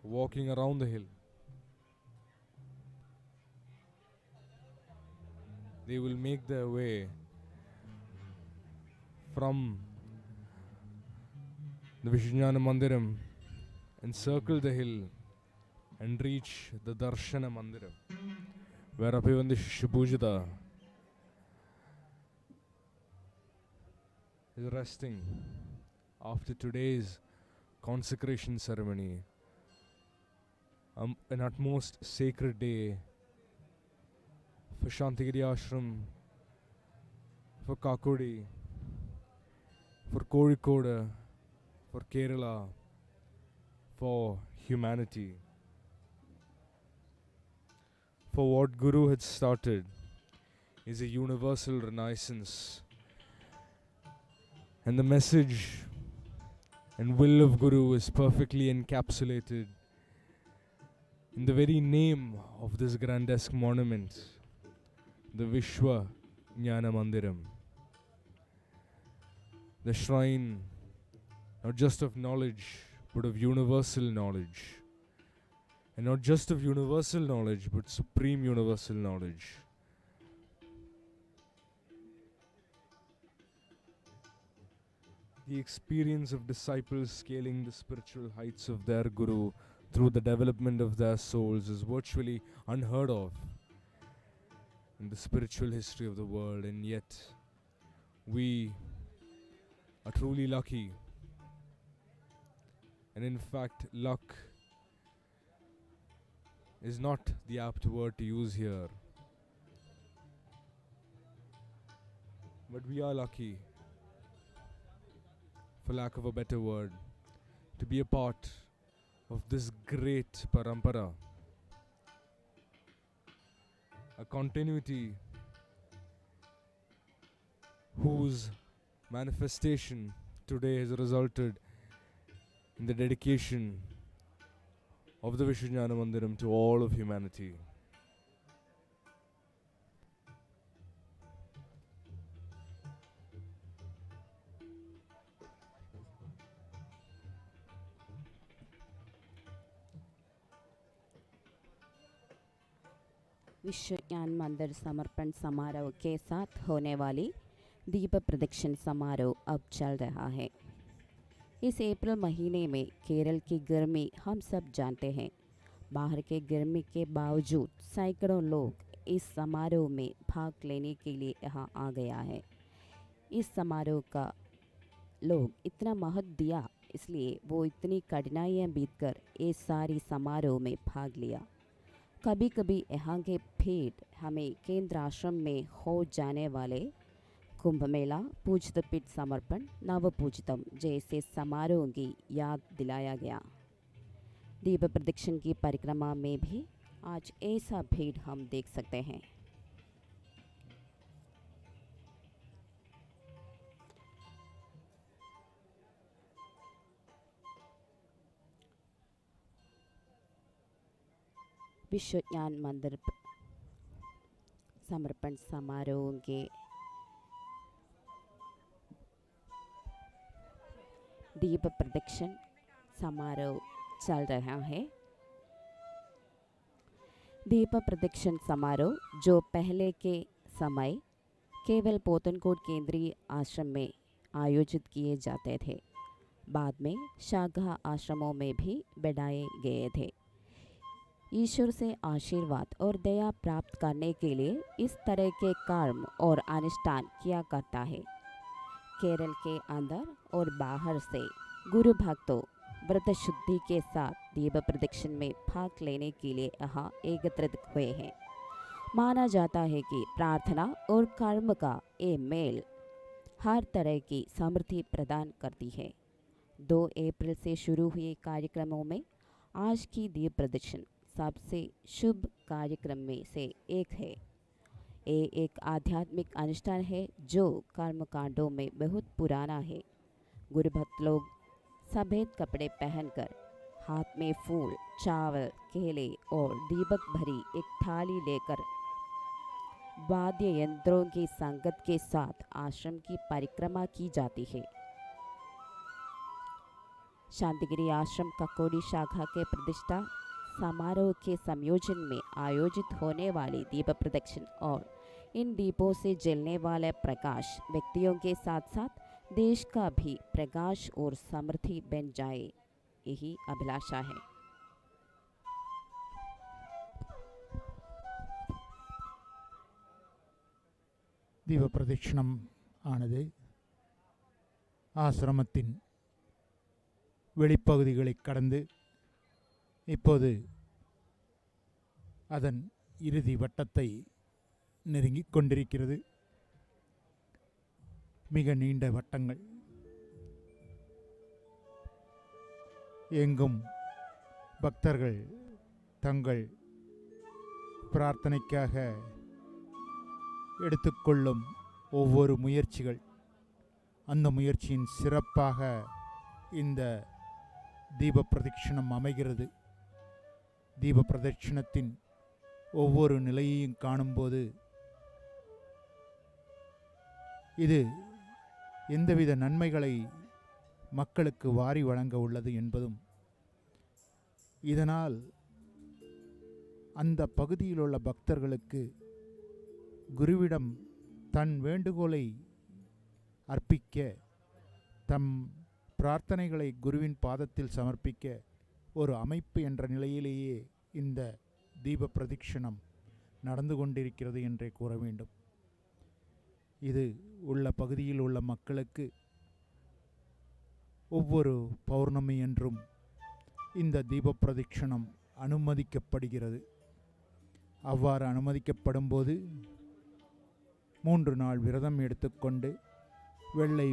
walking around the hill. They will make their way from the Vishnunyana Mandiram and circle the hill and reach the Darshana Mandiram, where Abhivandya Shishyabhujita is resting after today's consecration ceremony, an utmost sacred day for Santhigiri Ashram, for Kakodi, for Kozhikode, for Kerala, for humanity. For what Guru had started is a universal renaissance, and the message and will of Guru is perfectly encapsulated in the very name of this grandesque monument, the Vishwa Jnana Mandiram, the shrine not just of knowledge but of universal knowledge, and not just of universal knowledge but supreme universal knowledge. The experience of disciples scaling the spiritual heights of their Guru through the development of their souls is virtually unheard of in the spiritual history of the world, and yet we are truly lucky. And in fact, luck is not the apt word to use here, but we are lucky, for lack of a better word, to be a part of this great parampara, a continuity whose manifestation today has resulted in the dedication of the Vishnunyana Mandiram to all of humanity. विश्व ज्ञान मंदिर समर्पण समारोह के साथ होने वाली दीप प्रदक्षिण समारोह अब चल रहा है। इस अप्रैल महीने में केरल की गर्मी हम सब जानते हैं। बाहर के गर्मी के बावजूद सैकड़ों लोग इस समारोह में भाग लेने के लिए यहाँ आ गया है। इस समारोह का लोग इतना महत्व दिया, इसलिए वो इतनी कठिनाइयाँ बीतकर इस सारी समारोह में भाग लिया। कभी कभी यहाँ के भीड़ हमें केंद्र आश्रम में हो जाने वाले कुंभ मेला, पूजितपीठ समर्पण, नव पूजितम जैसे समारोह की याद दिलाया गया। दीप प्रदक्षिण की परिक्रमा में भी आज ऐसा भीड़ हम देख सकते हैं। विश्व ज्ञान मंदिर समर्पण समारोह के दीप प्रदक्षिण समारोह चल रहा है। दीप प्रदक्षिण समारोह जो पहले के समय केवल पोतनकोट केंद्रीय आश्रम में आयोजित किए जाते थे, बाद में शाखा आश्रमों में भी बढ़ाए गए थे। ईश्वर से आशीर्वाद और दया प्राप्त करने के लिए इस तरह के कर्म और अनुष्ठान किया करता है। केरल के अंदर और बाहर से गुरु भक्तों व्रत शुद्धि के साथ दीप प्रदक्षिण में भाग लेने के लिए यहाँ एकत्रित हुए हैं। माना जाता है कि प्रार्थना और कर्म का ये मेल हर तरह की समृद्धि प्रदान करती है। 2 अप्रैल से शुरू हुए कार्यक्रमों में आज की दीप प्रदर्शन सबसे शुभ कार्यक्रम में से एक है। ये एक आध्यात्मिक अनुष्ठान है जो कर्मकांडों में बहुत पुराना है। गुरु भक्त लोग सफ़ेद कपड़े पहनकर हाथ में फूल, चावल, केले और दीपक भरी एक थाली लेकर वाद्य यंत्रों की संगत के साथ आश्रम की परिक्रमा की जाती है। शांतिगिरी आश्रम ककोड़ी शाखा के प्रतिष्ठा समारोह के संयोजन में आयोजित होने वाली दीप प्रदक्षिण और इन दीपों से जलने वाले प्रकाश व्यक्तियों के साथ साथ देश का भी प्रकाश और समृद्धि बन जाए, यही अभिलाषा है। தீப பிரதட்சிணம் ஆனது ஆசிரமத்தின் வெளிப்பகுதிகளை கடந்து இப்போது அதன் இறுதி வட்டத்தை நெருங்கிக் கொண்டிருக்கிறது. மிக நீண்ட வட்டங்கள், எங்கும் பக்தர்கள் தங்கள் பிரார்த்தனைக்காக எடுத்துக்கொள்ளும் ஒவ்வொரு முயற்சிகள், அந்த முயற்சியின் சிறப்பாக இந்த தீப பிரதட்சிணம் அமைகிறது. தீப பிரதட்சிணத்தின் ஒவ்வொரு நிலையையும் காணும்போது இது எந்தவித நன்மைகளை மக்களுக்கு வாரி வழங்க உள்ளது என்பதும், இதனால் அந்த பகுதியில் உள்ள பக்தர்களுக்கு குருவிடம் தன் வேண்டுகோளை அர்ப்பிக்க, தம் பிரார்த்தனைகளை குருவின் பாதத்தில் சமர்ப்பிக்க ஒரு அமைப்பு என்ற நிலையிலேயே இந்த தீப பிரதட்சிணம் நடந்து கொண்டிருக்கிறது என்றே கூற வேண்டும். இது உள்ள பகுதியில் உள்ள மக்களுக்கு ஒவ்வொரு பௌர்ணமி என்றும் இந்த தீப பிரதட்சிணம் அனுமதிக்கப்படுகிறது. அவ்வாறு அனுமதிக்கப்படும் போது 3 நாள் விரதம் எடுத்துக்கொண்டு வெள்ளை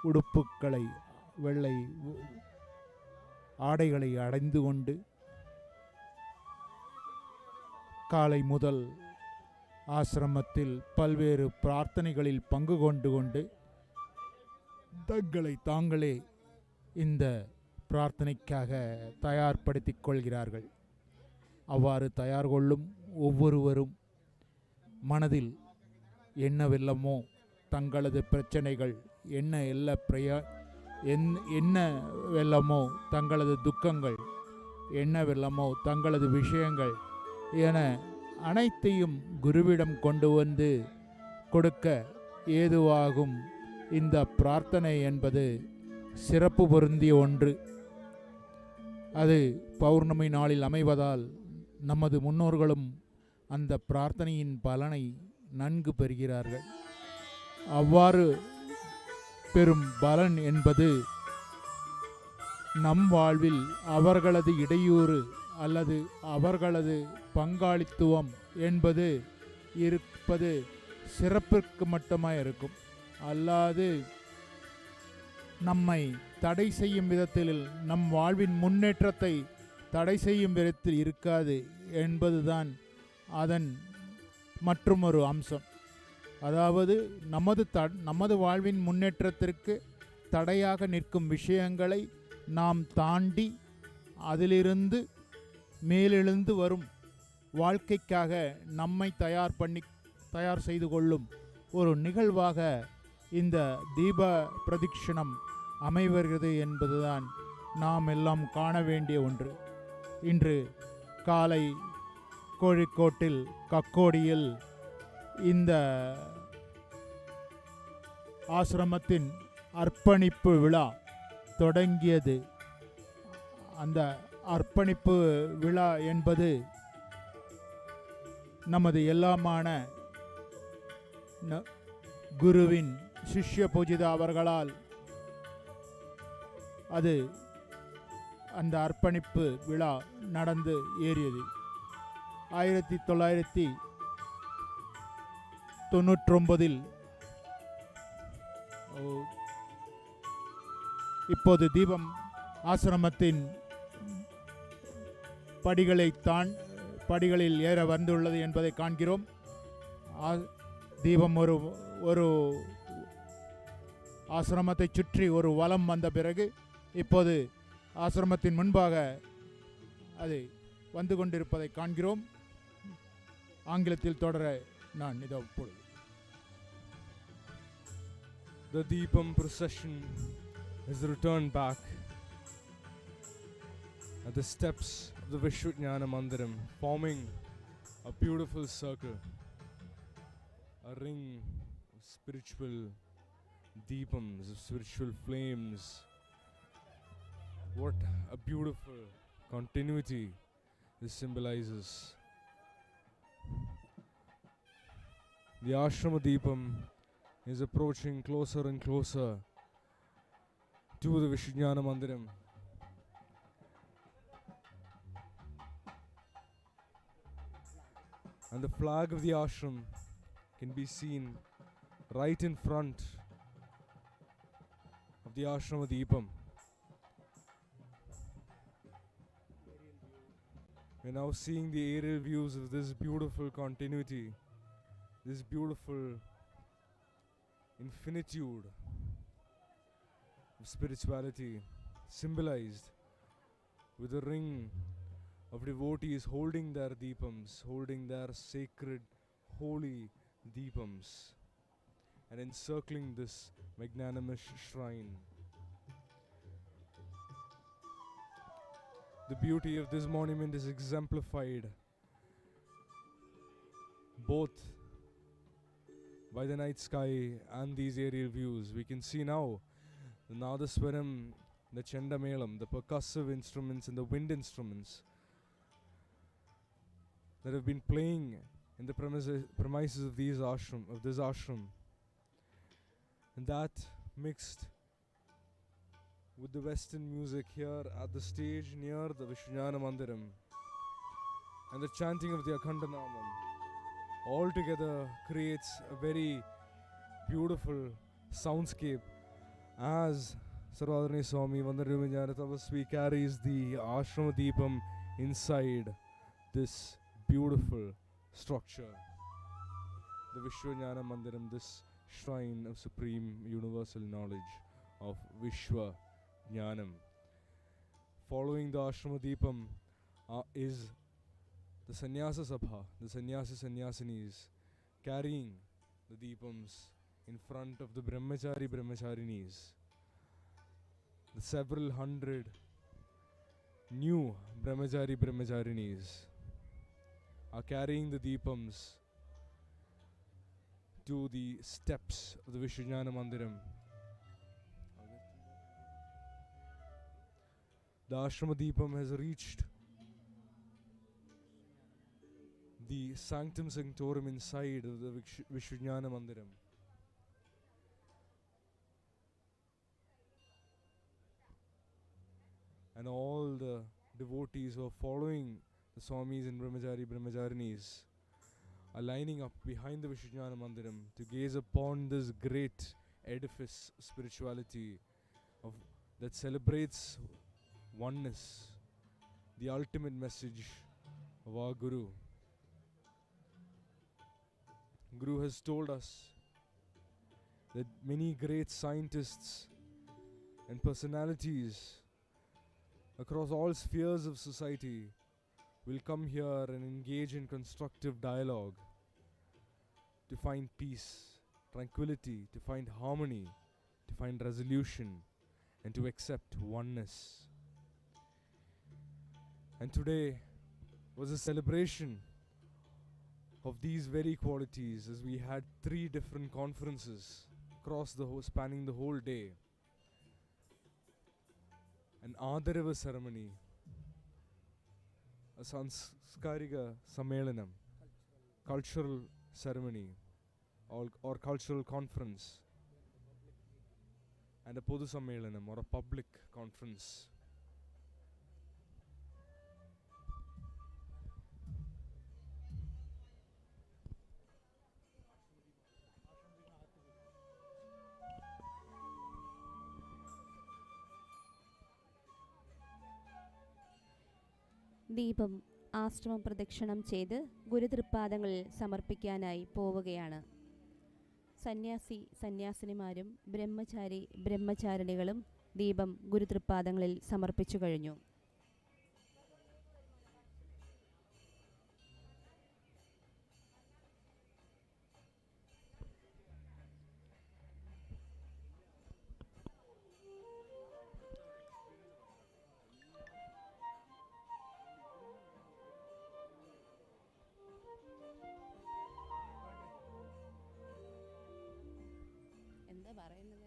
உடுப்புக்களை, வெள்ளை ஆடைகளை அடைந்து கொண்டு காலை முதல் ஆசிரமத்தில் பல்வேறு பிரார்த்தனைகளில் பங்கு கொண்டு தங்களை தாங்களே இந்த பிரார்த்தனைக்காக தயார்படுத்திக் கொள்கிறார்கள். அவ்வாறு தயார் கொள்ளும் ஒவ்வொருவரும் மனதில் என்னவெல்லாமோ தங்களது பிரச்சனைகள், என்னவெல்லாமோ தங்களது துக்கங்கள், என்னவெல்லாமோ தங்களது விஷயங்கள் என அனைத்தையும் குருவிடம் கொண்டு வந்து கொடுக்க ஏதுவாகும் இந்த பிரார்த்தனை என்பது சிறப்பு பொருந்திய ஒன்று. அது பௌர்ணமி நாளில் அமைவதால் நமது முன்னோர்களும் அந்த பிரார்த்தனையின் பலனை நன்கு பெறுகிறார்கள். அவ்வாறு பெறும் பலன் என்பது நம் வாழ்வில் அவர்களது இடையூறு அல்லது அவர்களது பங்காளித்துவம் என்பது இருப்பது சிறப்பிற்கு மட்டுமாய் இருக்கும். அல்லாது நம்மை தடை செய்யும் விதத்தில், நம் வாழ்வின் முன்னேற்றத்தை தடை செய்யும் விதத்தில் இருக்காது என்பதுதான் அதன் மற்றுமொரு அம்சம். அதாவது நமது வாழ்வின் முன்னேற்றத்திற்கு தடையாக நிற்கும் விஷயங்களை நாம் தாண்டி அதிலிருந்து மேலெழுந்து வரும் வாழ்க்கைக்காக நம்மை தயார் செய்து கொள்ளும் ஒரு நிகழ்வாக இந்த தீப பிரதட்சிணம் அமைவருகிறது என்பதுதான் நாம் எல்லாம் காண வேண்டிய ஒன்று. இன்று காலை கோழிக்கோட்டில் கக்கோடியில் இந்த ஆசிரமத்தின் அர்ப்பணிப்பு விழா தொடங்கியது. அந்த அர்ப்பணிப்பு விழா என்பது நமது எல்லாமான குருவின் சிஷ்ய பூஜிதா அவர்களால் அந்த அர்ப்பணிப்பு விழா நடந்து ஏறியது. 1999 இப்போது தீபம் ஆசிரமத்தின் படிகளில் ஏற வந்துள்ளது என்பதை காண்கிறோம். தீபம் ஒரு ஆசிரமத்தை சுற்றி ஒரு வலம் வந்த பிறகு இப்போது ஆசிரமத்தின் முன்பாக அது வந்து கொண்டிருப்பதை காண்கிறோம். ஆங்கிலத்தில் தொடர நான் இதோ பொழுது. The Deepam procession has returned back at the steps of the Vishwajnana Mandiram, forming a beautiful circle, a ring of spiritual deepams, of spiritual flames. What a beautiful continuity this symbolizes. The Ashrama Deepam is approaching closer and closer to the Vishwajnana Mandiram. And the flag of the ashram can be seen right in front of the Ashrama Deepam. We're now seeing the aerial views of this beautiful continuity, this beautiful infinitude of spirituality, symbolized with a ring of devotees holding their deepams, holding their sacred, holy deepams, and encircling this magnanimous shrine. The beauty of this monument is exemplified both by the night sky and these aerial views. We can see now the Nadaswaram, the Chandamelam, the percussive instruments and the wind instruments that have been playing in the premises of this ashram, and that mixed with the Western music here at the stage near the Vishwajnana Mandiram and the chanting of the Akhandanamam all together creates a very beautiful soundscape as Sarvadharani Swami Vandarumajana Tapasvi carries the Ashrama Deepam inside this beautiful structure, the Vishwajnana Mandiram, this shrine of supreme universal knowledge of Vishwa Jnanam. Following the Ashrama Deepam is the Sannyasa Sabha, the Sannyasinis carrying the Deepams in front of the Brahmacharinis. The several hundred new Brahmacharinis are carrying the Deepams to the steps of the Vishwajnana Mandiram. The Ashrama Deepam has reached the Sanctum Sanctorum inside of the Vishwajnana Mandiram. And all the devotees who are following the Swamis and Brahmacharinis are lining up behind the Vishwajnana Mandiram to gaze upon this great edifice of spirituality that celebrates oneness, the ultimate message of our Guru. Guru has told us that many great scientists and personalities across all spheres of society will come here and engage in constructive dialogue to find peace, tranquility, to find harmony, to find resolution, and to accept oneness. And today was a celebration of these very qualities, as we had 3 different conferences spanning the whole day. An Adarava ceremony, a Santhigiri Sammelanam, cultural ceremony or cultural conference, and a Podu Sammelanam or a public conference. ദീപം ആശ്രമം പ്രദക്ഷിണം ചെയ്ത് ഗുരുതൃപ്പാദങ്ങളിൽ സമർപ്പിക്കാനായി പോവുകയാണ്. സന്യാസി സന്യാസിനിമാരും ബ്രഹ്മചാരി ബ്രഹ്മചാരിണികളും ദീപം ഗുരുതൃപ്പാദങ്ങളിൽ സമർപ്പിച്ചു കഴിഞ്ഞു. എന്താ പറയുന്നത്?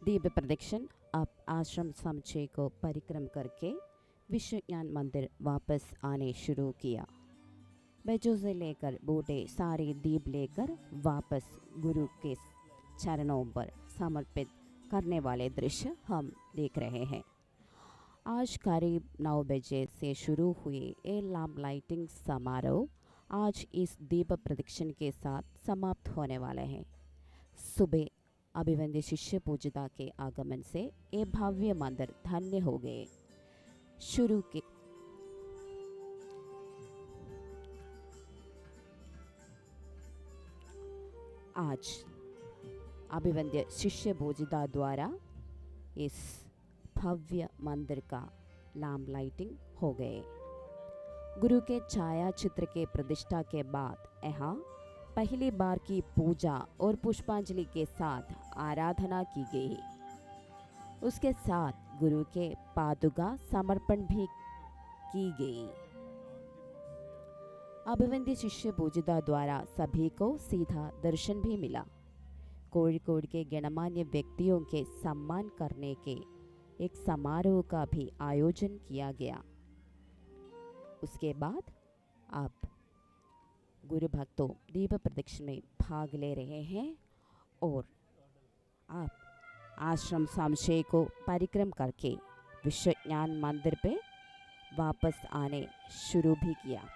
दीप प्रदक्षिण अब आश्रम समुच्चय को परिक्रम करके विश्वज्ञान मंदिर वापस आने शुरू किया. बच्चों से लेकर बूढ़े सारे दीप लेकर वापस गुरु के चरणों पर समर्पित करने वाले दृश्य हम देख रहे हैं. आज करीब 9 बजे से शुरू हुए ये लैम्प लाइटिंग समारोह आज इस दीप प्रदक्षिण के साथ समाप्त होने वाले हैं. सुबह अभिवंद्य शिष्य पूजिता के आगमन से ये भव्य मंदिर धन्य हो गए. शुरू के आज अभिवंद्य शिष्य पूजिता द्वारा इस भव्य मंदिर का लैम्प लाइटिंग हो गए. गुरु के छाया चित्र के प्रतिष्ठा के बाद यहाँ पहली बार की पूजा और पुष्पांजलि के साथ आराधना की गई. उसके साथ गुरु के पादुका समर्पण भी की गई. अभिवंद्य शिष्य पूजिता द्वारा सभी को सीधा दर्शन भी मिला. कोഴിക്കോട് के गणमान्य व्यक्तियों के सम्मान करने के एक समारोह का भी आयोजन किया गया. उसके बाद अब गुरु भक्तों दीप प्रदक्षिण में भाग ले रहे हैं और अब आश्रम समुच्चय को परिक्रम करके विश्वज्ञान मंदिर पे वापस आने शुरू भी किया.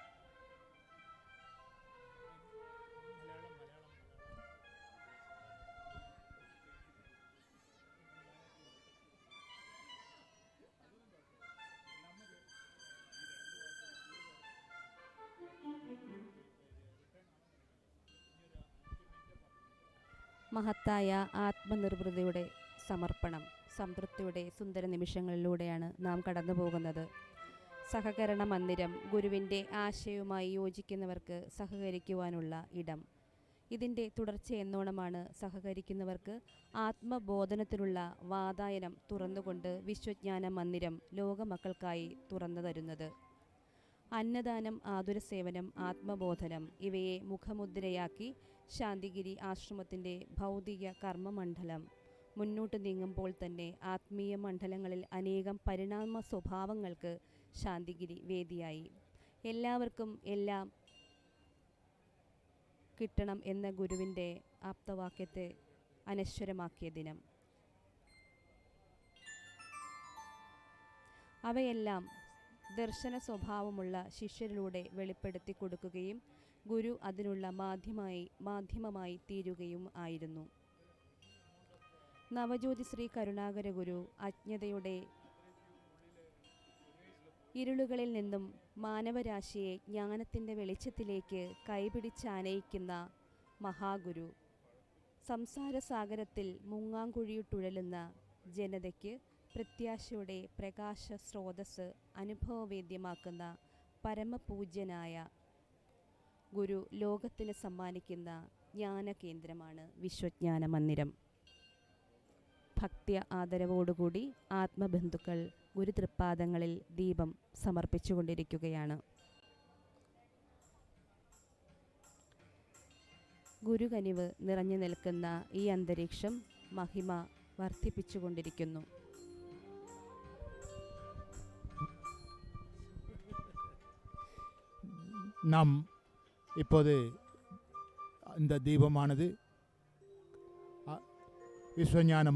മഹത്തായ ആത്മനിർവൃതിയുടെ സമർപ്പണം, സംതൃപ്തിയുടെ സുന്ദര നിമിഷങ്ങളിലൂടെയാണ് നാം കടന്നു പോകുന്നത്. സഹകരണ മന്ദിരം, ഗുരുവിൻ്റെ ആശയവുമായി യോജിക്കുന്നവർക്ക് സഹകരിക്കുവാനുള്ള ഇടം. ഇതിൻ്റെ തുടർച്ചയെന്നോണമാണ് സഹകരിക്കുന്നവർക്ക് ആത്മബോധനത്തിനുള്ള വാതായനം തുറന്നുകൊണ്ട് വിശ്വജ്ഞാന മന്ദിരം ലോകമക്കൾക്കായി തുറന്നു തരുന്നത്. അന്നദാനം, ആതുരസേവനം, ആത്മബോധനം ഇവയെ മുഖമുദ്രയാക്കി ശാന്തിഗിരി ആശ്രമത്തിൻ്റെ ഭൗതിക കർമ്മമണ്ഡലം മുന്നോട്ട് നീങ്ങുമ്പോൾ തന്നെ ആത്മീയ മണ്ഡലങ്ങളിൽ അനേകം പരിണാമ സ്വഭാവങ്ങൾക്ക് ശാന്തിഗിരി വേദിയായി. എല്ലാവർക്കും എല്ലാം കിട്ടണം എന്ന ഗുരുവിൻ്റെ ആപ്തവാക്യത്തെ അനശ്വരമാക്കിയ ദിനം. അവയെല്ലാം ദർശന സ്വഭാവമുള്ള ശിഷ്യരിലൂടെ വെളിപ്പെടുത്തി കൊടുക്കുകയും ഗുരു അതിനുള്ള മാധ്യമമായി തീരുകയും ആയിരുന്നു. നവജ്യോതി ശ്രീ കരുണാകര ഗുരു അജ്ഞതയുടെ ഇരുളുകളിൽ നിന്നും മാനവരാശിയെ ജ്ഞാനത്തിൻ്റെ വെളിച്ചത്തിലേക്ക് കൈപിടിച്ചാനയിക്കുന്ന മഹാഗുരു. സംസാരസാഗരത്തിൽ മുങ്ങാങ്കുഴിയിട്ടുഴലുന്ന ജനതയ്ക്ക് പ്രത്യാശയുടെ പ്രകാശ സ്രോതസ് അനുഭവവേദ്യമാക്കുന്ന പരമപൂജ്യനായ ഗുരു ലോകത്തിന് സമ്മാനിക്കുന്ന ജ്ഞാനകേന്ദ്രമാണ് വിശ്വജ്ഞാന മന്ദിരം. ഭക്തി ആദരവോടുകൂടി ആത്മബന്ധുക്കൾ ഗുരുതൃപ്പാദങ്ങളിൽ ദീപം സമർപ്പിച്ചുകൊണ്ടിരിക്കുകയാണ്. ഗുരുകനിവ് നിറഞ്ഞു നിൽക്കുന്ന ഈ അന്തരീക്ഷം മഹിമ വർദ്ധിപ്പിച്ചുകൊണ്ടിരിക്കുന്നു. நாம் இப்போது இந்த தீபமானது விஸ்வஞான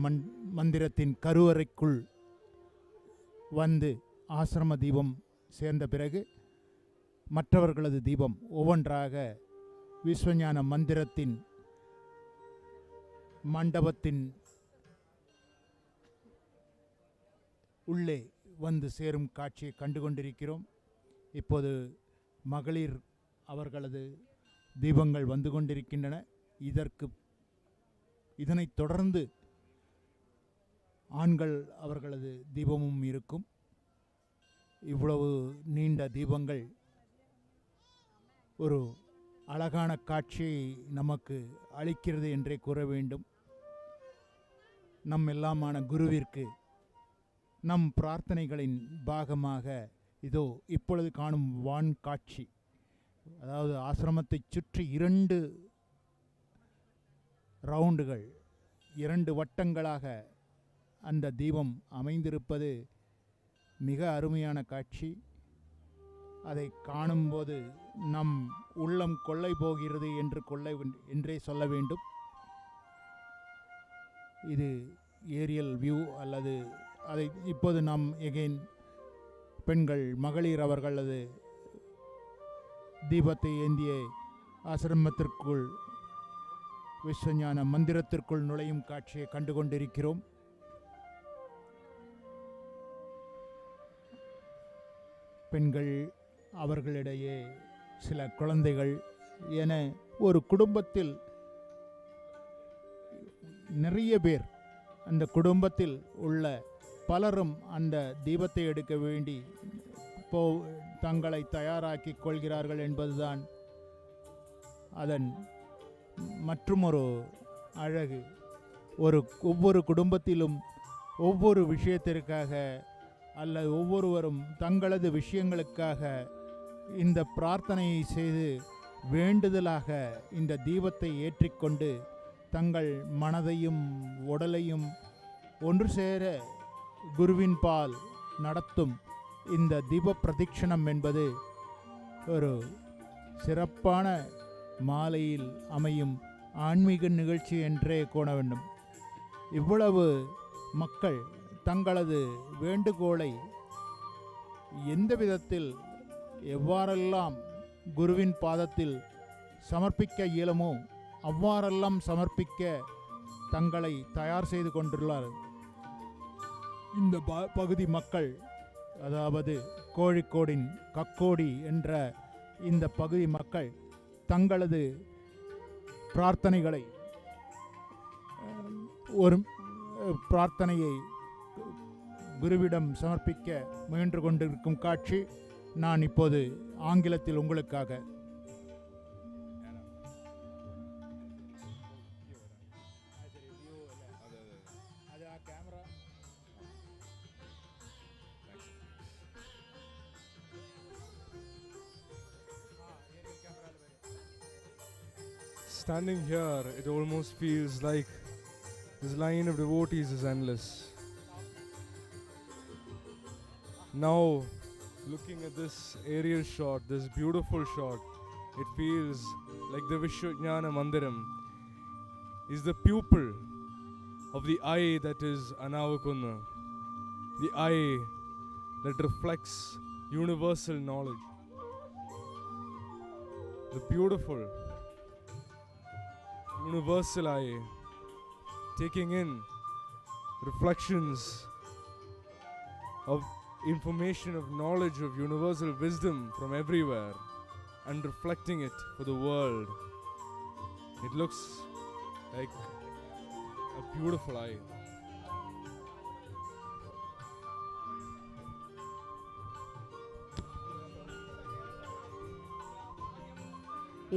மந்திரத்தின் கருவறைக்குள் வந்து ஆசிரம தீபம் சேர்ந்த பிறகு மற்றவர்களது தீபம் ஒவ்வொன்றாக விஸ்வஞான மந்திரத்தின் மண்டபத்தின் உள்ளே வந்து சேரும் காட்சியை கண்டு கொண்டிருக்கிறோம். இப்போது மகளிர் அவர்களது தீபங்கள் வந்து கொண்டிருக்கின்றன. இதனைத் தொடர்ந்து ஆண்கள் அவர்களது தீபமும் இருக்கும். இவ்வளவு நீண்ட தீபங்கள் ஒரு அழகான காட்சியை நமக்கு அளிக்கிறது என்றே கூற வேண்டும். நம் எல்லாமான குருவிற்கு நம் பிரார்த்தனைகளின் பாகமாக இதோ இப்பொழுது காணும் வான் காட்சி, அதாவது ஆசிரமத்தை சுற்றி 2 ரவுண்டுகள், 2 வட்டங்களாக அந்த தீபம் அமைந்திருப்பது மிக அருமையான காட்சி. அதை காணும்போது நம் உள்ளம் கொள்ளை போகிறது என்றே சொல்ல வேண்டும். இது ஏரியல் வியூ அல்லது அதை இப்போது நாம் எகைன் பெண்கள் மகளிர் அவர்களது தீபத்தை ஏந்திய ஆசிரமத்திற்குள் விஸ்வஞான மந்திரத்திற்குள் நுழையும் காட்சியை கண்டு கொண்டிருக்கிறோம். பெண்கள், அவர்களிடையே சில குழந்தைகள் என ஒரு குடும்பத்தில் நிறைய பேர், அந்த குடும்பத்தில் உள்ள பலரும் அந்த தீபத்தை எடுக்க வேண்டி தங்களை தயாராக்கி கொள்கிறார்கள் என்பதுதான் அதன் மற்றுமொரு அழகு. ஒவ்வொரு குடும்பத்திலும் ஒவ்வொரு விஷயத்திற்காக அல்லது ஒவ்வொருவரும் தங்களது விஷயங்களுக்காக இந்த பிரார்த்தனையை செய்து வேண்டுதலாக இந்த தீபத்தை ஏற்றிக்கொண்டு தங்கள் மனதையும் உடலையும் ஒன்று சேர குருவின் பால் நடத்தும் இந்த தீப பிரதிக்ஷணம் என்பது ஒரு சிறப்பான மாலையில் அமையும் ஆன்மீக நிகழ்ச்சி என்றே கூற வேண்டும். இவ்வளவு மக்கள் தங்களது வேண்டுகோளை எந்த விதத்தில் எவ்வாறெல்லாம் குருவின் பாதத்தில் சமர்ப்பிக்க இயலுமோ அவ்வாறெல்லாம் சமர்ப்பிக்க தங்களை தயார் செய்து கொண்டுள்ளார் இந்த பகுதி மக்கள். அதாவது கோழிக்கோடின் கக்கோடி என்ற இந்த பகுதி மக்கள் தங்களது பிரார்த்தனைகளை பிரார்த்தனையை குருவிடம் சமர்ப்பிக்க முயன்று கொண்டிருக்கும் காட்சி நான் இப்போது ஆங்கிலத்தில் உங்களுக்காக Standing here, it almost feels like this line of devotees is endless. Now, looking at this aerial shot, this beautiful shot, it feels like the Vishwajnana Mandiram is the pupil of the eye that is Anavakunna, the eye that reflects universal knowledge. The beautiful universal eye, taking in reflections of information, of knowledge, of universal wisdom from everywhere and reflecting it for the world. It looks like a beautiful eye.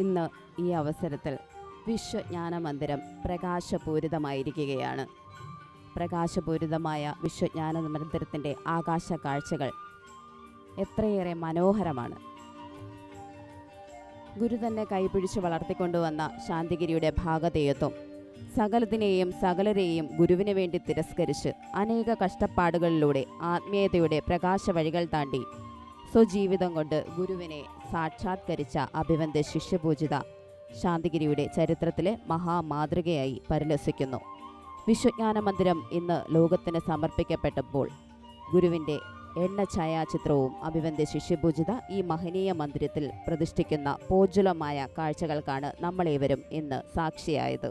ഇന്ന് ഈ അവസരത്തിൽ വിശ്വജ്ഞാന മന്ദിരം പ്രകാശപൂരിതമായിരിക്കുകയാണ്. പ്രകാശപൂരിതമായ വിശ്വജ്ഞാന മന്ദിരത്തിൻ്റെ ആകാശ കാഴ്ചകൾ എത്രയേറെ മനോഹരമാണ്. ഗുരു തന്നെ കൈപിടിച്ച് വളർത്തിക്കൊണ്ടുവന്ന ശാന്തിഗിരിയുടെ ഭാഗധേയത്വം സകലത്തിനെയും സകലരെയും ഗുരുവിന് വേണ്ടി തിരസ്കരിച്ച് അനേക കഷ്ടപ്പാടുകളിലൂടെ ആത്മീയതയുടെ പ്രകാശ വഴികൾ താണ്ടി സ്വജീവിതം കൊണ്ട് ഗുരുവിനെ സാക്ഷാത്കരിച്ച അഭിവന്ദ്യ ശിഷ്യപൂജിത ശാന്തിഗിരിയുടെ ചരിത്രത്തിലെ മഹാമാതൃകയായി പരിലസിക്കുന്നു. വിശ്വജ്ഞാന മന്ദിരം ഇന്ന് ലോകത്തിന് സമർപ്പിക്കപ്പെട്ടപ്പോൾ ഗുരുവിൻ്റെ എണ്ണ ഛായാചിത്രവും അഭിവന്ദ്യ ശിഷ്യപൂജിത ഈ മഹനീയ മന്ദിരത്തിൽ പ്രതിഷ്ഠിക്കുന്ന പോജ്വലമായ കാഴ്ചകൾക്കാണ് നമ്മളേവരും ഇന്ന് സാക്ഷിയായത്.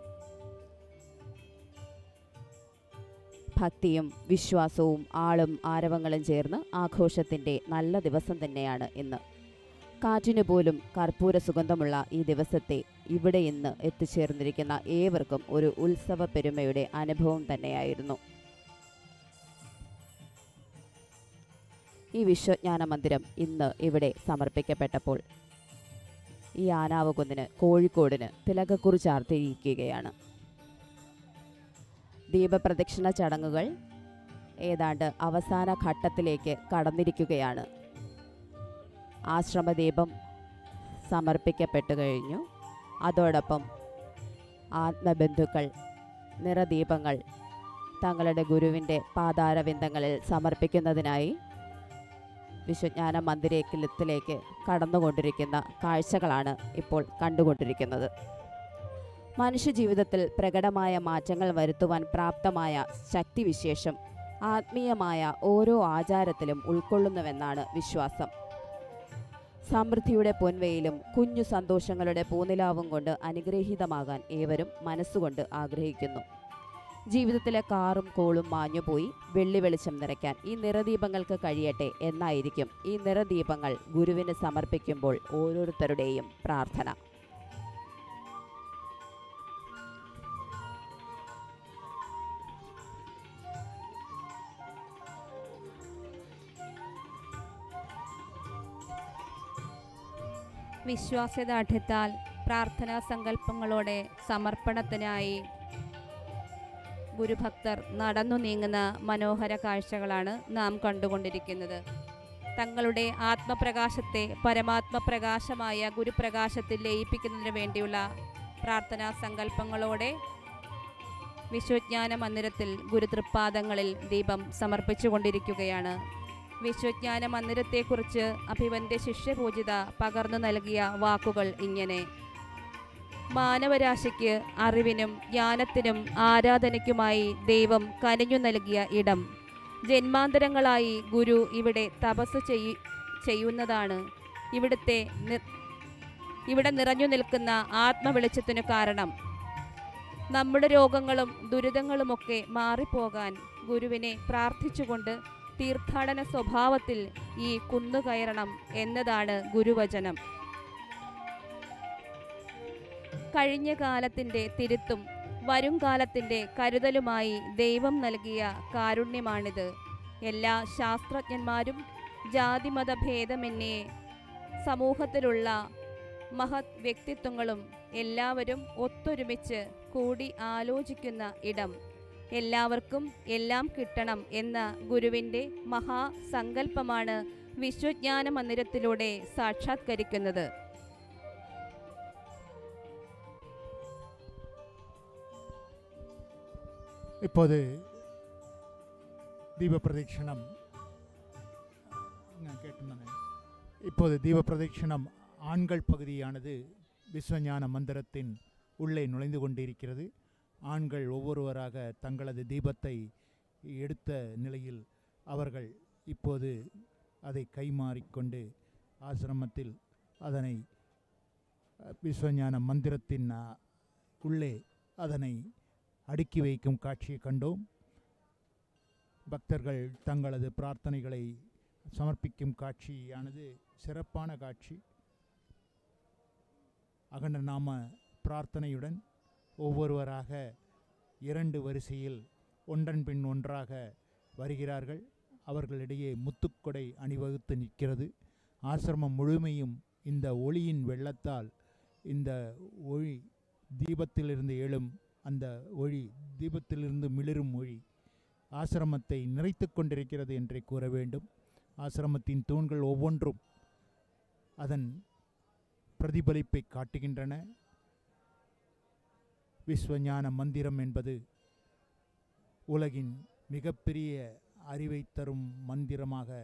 ഭക്തിയും വിശ്വാസവും ആളും ആരവങ്ങളും ചേർന്ന് ആഘോഷത്തിൻ്റെ നല്ല ദിവസം തന്നെയാണ് ഇന്ന്. കാറ്റിനു പോലും കർപ്പൂര സുഗന്ധമുള്ള ഈ ദിവസത്തെ ഇവിടെ ഇന്ന് എത്തിച്ചേർന്നിരിക്കുന്ന ഏവർക്കും ഒരു ഉത്സവ പെരുമയുടെ അനുഭവം തന്നെയായിരുന്നു. ഈ വിശ്വജ്ഞാന മന്ദിരം ഇന്ന് ഇവിടെ സമർപ്പിക്കപ്പെട്ടപ്പോൾ ഈ ആനാവുകുന്നിന് കോഴിക്കോടിന് തിലകക്കുറി ചാർത്തിയിരിക്കുകയാണ്. ദീപപ്രദക്ഷിണ ചടങ്ങുകൾ ഏതാണ്ട് അവസാന ഘട്ടത്തിലേക്ക് കടന്നിരിക്കുകയാണ്. ആശ്രമദീപം സമർപ്പിക്കപ്പെട്ടു കഴിഞ്ഞു. അതോടൊപ്പം ആത്മബന്ധുക്കൾ നിറദീപങ്ങൾ തങ്ങളുടെ ഗുരുവിൻ്റെ പാതാരവിന്ദങ്ങളിൽ സമർപ്പിക്കുന്നതിനായി വിശ്വജ്ഞാന മന്ദിരത്തിലേക്ക് കടന്നുകൊണ്ടിരിക്കുന്ന കാഴ്ചകളാണ് ഇപ്പോൾ കണ്ടുകൊണ്ടിരിക്കുന്നത്. മനുഷ്യജീവിതത്തിൽ പ്രകടമായ മാറ്റങ്ങൾ വരുത്തുവാൻ പ്രാപ്തമായ ശക്തിവിശേഷം ആത്മീയമായ ഓരോ ആചാരത്തിലും ഉൾക്കൊള്ളുന്നുവെന്നാണ് വിശ്വാസം. സമൃദ്ധിയുടെ പൊൻവെയിലും കുഞ്ഞു സന്തോഷങ്ങളുടെ പൂനിലാവും കൊണ്ട് അനുഗ്രഹീതമാകാൻ ഏവരും മനസ്സുകൊണ്ട് ആഗ്രഹിക്കുന്നു. ജീവിതത്തിലെ കാറും കോളും മാഞ്ഞുപോയി വെള്ളി വെളിച്ചം നിറയ്ക്കാൻ ഈ നിറദീപങ്ങൾക്ക് കഴിയട്ടെ എന്നായിരിക്കും ഈ നിറദീപങ്ങൾ ഗുരുവിന് സമർപ്പിക്കുമ്പോൾ ഓരോരുത്തരുടെയും പ്രാർത്ഥന. വിശ്വാസദാർഢ്യത്താൽ പ്രാർത്ഥനാ സങ്കല്പങ്ങളോടെ സമർപ്പണത്തിനായി ഗുരുഭക്തർ നടന്നു നീങ്ങുന്ന മനോഹര കാഴ്ചകളാണ് നാം കണ്ടുകൊണ്ടിരിക്കുന്നത്. തങ്ങളുടെ ആത്മപ്രകാശത്തെ പരമാത്മപ്രകാശമായ ഗുരുപ്രകാശത്തിൽ ലയിപ്പിക്കുന്നതിന് വേണ്ടിയുള്ള പ്രാർത്ഥനാ സങ്കല്പങ്ങളോടെ വിശ്വജ്ഞാന മന്ദിരത്തിൽ ഗുരുതൃപാദങ്ങളിൽ ദീപം സമർപ്പിച്ചുകൊണ്ടിരിക്കുകയാണ്. വിശ്വജ്ഞാന മന്ദിരത്തെക്കുറിച്ച് അഭിവന്ദ്യ ശിഷ്യപൂജിത പകർന്നു നൽകിയ വാക്കുകൾ ഇങ്ങനെ: മാനവരാശിക്ക് അറിവിനും ജ്ഞാനത്തിനും ആരാധനയ്ക്കുമായി ദൈവം കനിഞ്ഞു നൽകിയ ഇടം. ജന്മാന്തരങ്ങളായി ഗുരു ഇവിടെ തപസ് ചെയ്യുന്നതാണ് ഇവിടെ നിറഞ്ഞു നിൽക്കുന്ന ആത്മവെളിച്ചത്തിനു കാരണം. നമ്മുടെ രോഗങ്ങളും ദുരിതങ്ങളുമൊക്കെ മാറിപ്പോകാൻ ഗുരുവിനെ പ്രാർത്ഥിച്ചുകൊണ്ട് തീർത്ഥാടന സ്വഭാവത്തിൽ ഈ കുന്നുകയറണം എന്നതാണ് ഗുരുവചനം. കഴിഞ്ഞ കാലത്തിൻ്റെ തിരുത്തും വരും കാലത്തിൻ്റെ കരുതലുമായി ദൈവം നൽകിയ കാരുണ്യമാണിത്. എല്ലാ ശാസ്ത്രജ്ഞന്മാരും ജാതിമത ഭേദമന്യേ സമൂഹത്തിലുള്ള മഹത് വ്യക്തിത്വങ്ങളും എല്ലാവരും ഒത്തൊരുമിച്ച് കൂടി ആലോചിക്കുന്ന ഇടം. എല്ലാവർക്കും എല്ലാം കിട്ടണം എന്ന ഗുരുവിൻ്റെ മഹാസങ്കല്പമാണ് വിശ്വജ്ഞാന മന്ദിരത്തിലൂടെ സാക്ഷാത്കരിക്കുന്നത്. இப்போது தீபப்பிரதட்சணம் நான் கேட்டுனேன். இப்போது தீபப்பிரதட்சணம் ஆண்கள் பகுதியானது விஸ்வஞான மந்திரத்தின் உள்ளே நுழைந்து கொண்டிருக்கிறது. ஆண்கள் ஒவ்வொருவராக தங்களது தீபத்தை எடுத்த நிலையில் அவர்கள் இப்போது அதை கைமாறிக்கொண்டு ஆசிரமத்தில் அதனை விஸ்வஞான மந்திரத்தின் உள்ளே அதனை அடுக்கி வைக்கும் காட்சியை கண்டோம். பக்தர்கள் தங்களது பிரார்த்தனைகளை சமர்ப்பிக்கும் காட்சியானது சிறப்பான காட்சி. அகண்ட நாம பிரார்த்தனையுடன் ஒவ்வொருவராக 2 வரிசையில் ஒன்றன் பின் ஒன்றாக வருகிறார்கள். அவர்களிடையே முத்துக்கொடை அணிவகுத்து நிற்கிறது. ஆசிரமம் முழுமையும் இந்த ஒளியின் வெள்ளத்தால், இந்த ஒளி தீபத்திலிருந்து எழும் அந்த ஒளி, தீபத்திலிருந்து மிளிரும் ஒளி ஆசிரமத்தை நிறைத்து கொண்டிருக்கிறது என்றே கூற வேண்டும். ஆசிரமத்தின் தூண்கள் ஒவ்வொன்றும் அதன் பிரதிபலிப்பை காட்டுகின்றன. விஸ்வஞான மந்திரம் என்பது உலகின் மிகப்பெரிய அறிவை தரும் மந்திரமாக,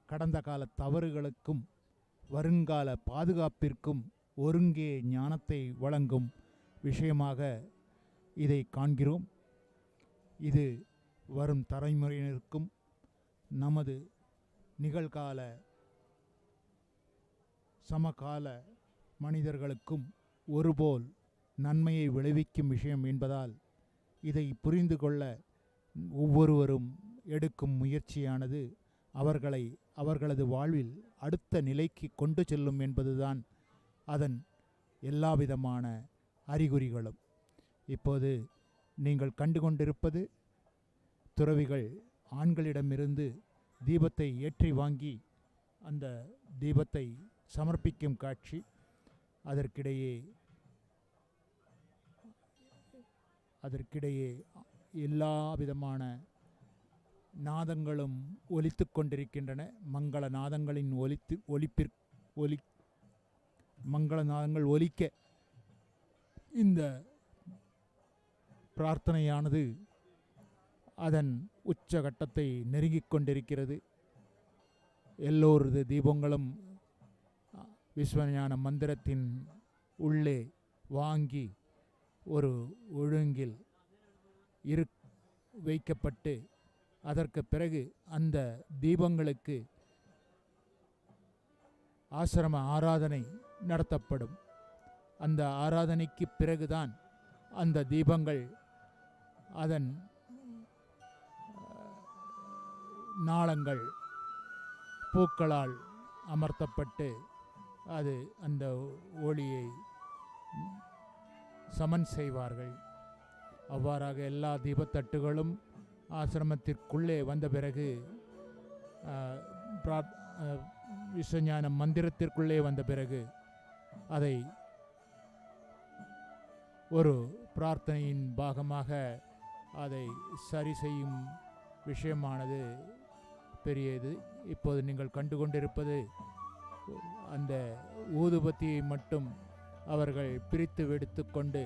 கடந்த கால தவறுகளுக்கும் வருங்கால பாதுகாப்பிற்கும் ஒருங்கே ஞானத்தை வழங்கும் விஷயமாக இதை காண்கிறோம். இது வரும் தலைமுறையினருக்கும் நமது நிகழ்கால சமகால மனிதர்களுக்கும் ஒருபோல் நன்மையை விளைவிக்கும் விஷயம் என்பதால் இதை புரிந்து கொள்ள ஒவ்வொருவரும் எடுக்கும் முயற்சியானது அவர்களை அவர்களது வாழ்வில் அடுத்த நிலைக்கு கொண்டு செல்லும் என்பதுதான் அதன் எல்லாவிதமான அறிகுறிகளும். இப்போது நீங்கள் கண்டுகொண்டிருப்பது துறவிகள் ஆண்களிடமிருந்து தீபத்தை ஏற்றி வாங்கி அந்த தீபத்தை சமர்ப்பிக்கும் காட்சி. அதற்கிடையே எல்லா விதமான நாதங்களும் ஒலித்து கொண்டிருக்கின்றன. மங்கள நாதங்களின் மங்கள நாதங்கள் ஒலிக்க இந்த பிரார்த்தனையானது அதன் உச்சகட்டத்தை நெருங்கிக் கொண்டிருக்கிறது. எல்லோரது தீபங்களும் விஸ்வஞான மந்திரத்தின் உள்ளே வாங்கி ஒரு ஒழுங்கில் வைக்கப்பட்டு அதற்கு பிறகு அந்த தீபங்களுக்கு ஆசிரம ஆராதனை நடத்தப்படும். அந்த ஆராதனைக்கு பிறகுதான் அந்த தீபங்கள் அதன் நாளங்கள் பூக்களால் அமர்த்தப்பட்டு அது அந்த ஒளியை சமன் செய்வார்கள். அவ்வாறாக எல்லா தீபத்தட்டுகளும் ஆசிரமத்திற்குள்ளே வந்த பிறகு விஸ்வஞான மந்திரத்திற்குள்ளே வந்த பிறகு அதை ஒரு பிரார்த்தனையின் பாகமாக அதை சரி செய்யும் விஷயமானது பெரியது. இப்போது நீங்கள் கண்டுகொண்டிருப்பது அந்த ஊதுபத்தியை மட்டும் அவர்கள் பிரித்து வெடித்து கொண்டு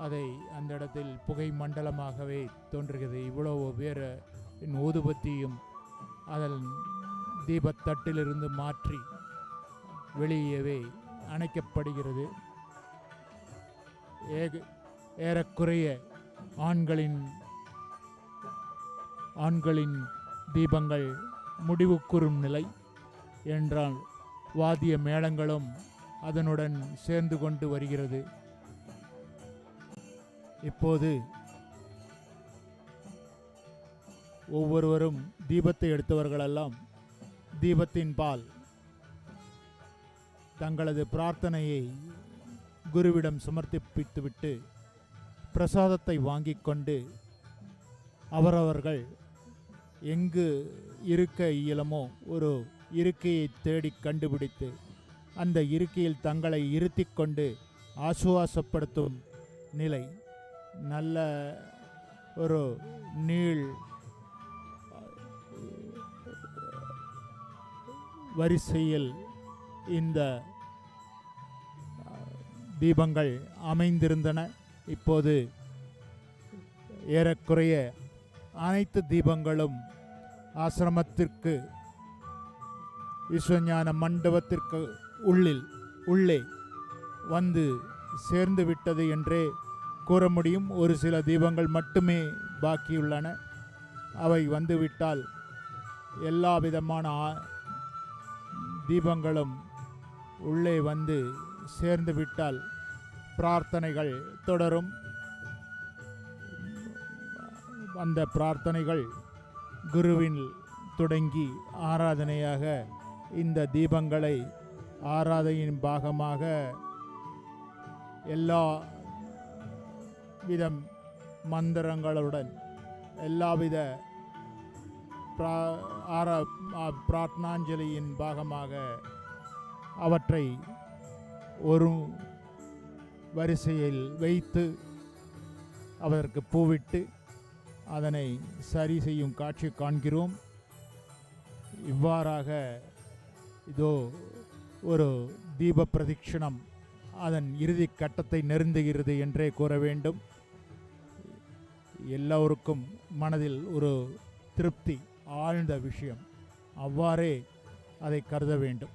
அதை அந்த இடத்தில் புகை மண்டலமாகவே தோன்றுகிறது. இவ்வளவு வேறு ஊதுபத்தியும் அதன் தீபத்தட்டிலிருந்து மாற்றி வெளியவே அணைக்கப்படுகிறது. ஏறக்குறைய ஆண்களின் தீபங்கள் முடிவுக்குறும் நிலை என்றால் வாத்திய மேளங்களும் அதனுடன் சேர்ந்து கொண்டு வருகிறது. இப்போது ஒவ்வொருவரும் தீபத்தை எடுத்தவர்களெல்லாம் தீபத்தின் பால் தங்களது பிரார்த்தனையை குருவிடம் சமர்ப்பித்துவிட்டு பிரசாதத்தை வாங்கிக் கொண்டு அவரவர்கள் எங்கு இருக்க இயலுமோ ஒரு இருக்கையை தேடி கண்டுபிடித்து அந்த இருக்கையில் தங்களை இருத்தி கொண்டு ஆசுவாசப்படுத்தும் நிலை. நல்ல ஒரு நீள் வரிசையில் இந்த தீபங்கள் அமைந்திருந்தன. இப்போது ஏறக்குறைய அனைத்து தீபங்களும் ஆசிரமத்திற்கு விஸ்வஞான மண்டபத்திற்கு உள்ளே வந்து சேர்ந்து விட்டது என்றே கூற முடியும். ஒரு சில தீபங்கள் மட்டுமே பாக்கியுள்ளன. அவை வந்துவிட்டால் எல்லா விதமான தீபங்களும் உள்ளே வந்து சேர்ந்து விட்டால் பிரார்த்தனைகள் தொடரும். அந்த பிரார்த்தனைகள் குருவின் தொடங்கி ஆராதனையாக இந்த தீபங்களை ஆராதனையின் பாகமாக எல்லா வித மந்திரங்களுடன் எல்லாவித பிரார்த்தனாஞ்சலியின் பாகமாக அவற்றை ஒரு வரிசையில் வைத்து அதற்கு பூவிட்டு அதனை சரி செய்யும் காட்சி காண்கிறோம். இவ்வாறாக இதோ ஒரு தீப பிரதிக்ஷணம் அதன் இறுதி கட்டத்தை நெருங்குகிறது என்றே கூற வேண்டும். எல்லோருக்கும் மனதில் ஒரு திருப்தி, ஆழ்ந்த விஷயம், அவ்வாறே அதை கருத வேண்டும்.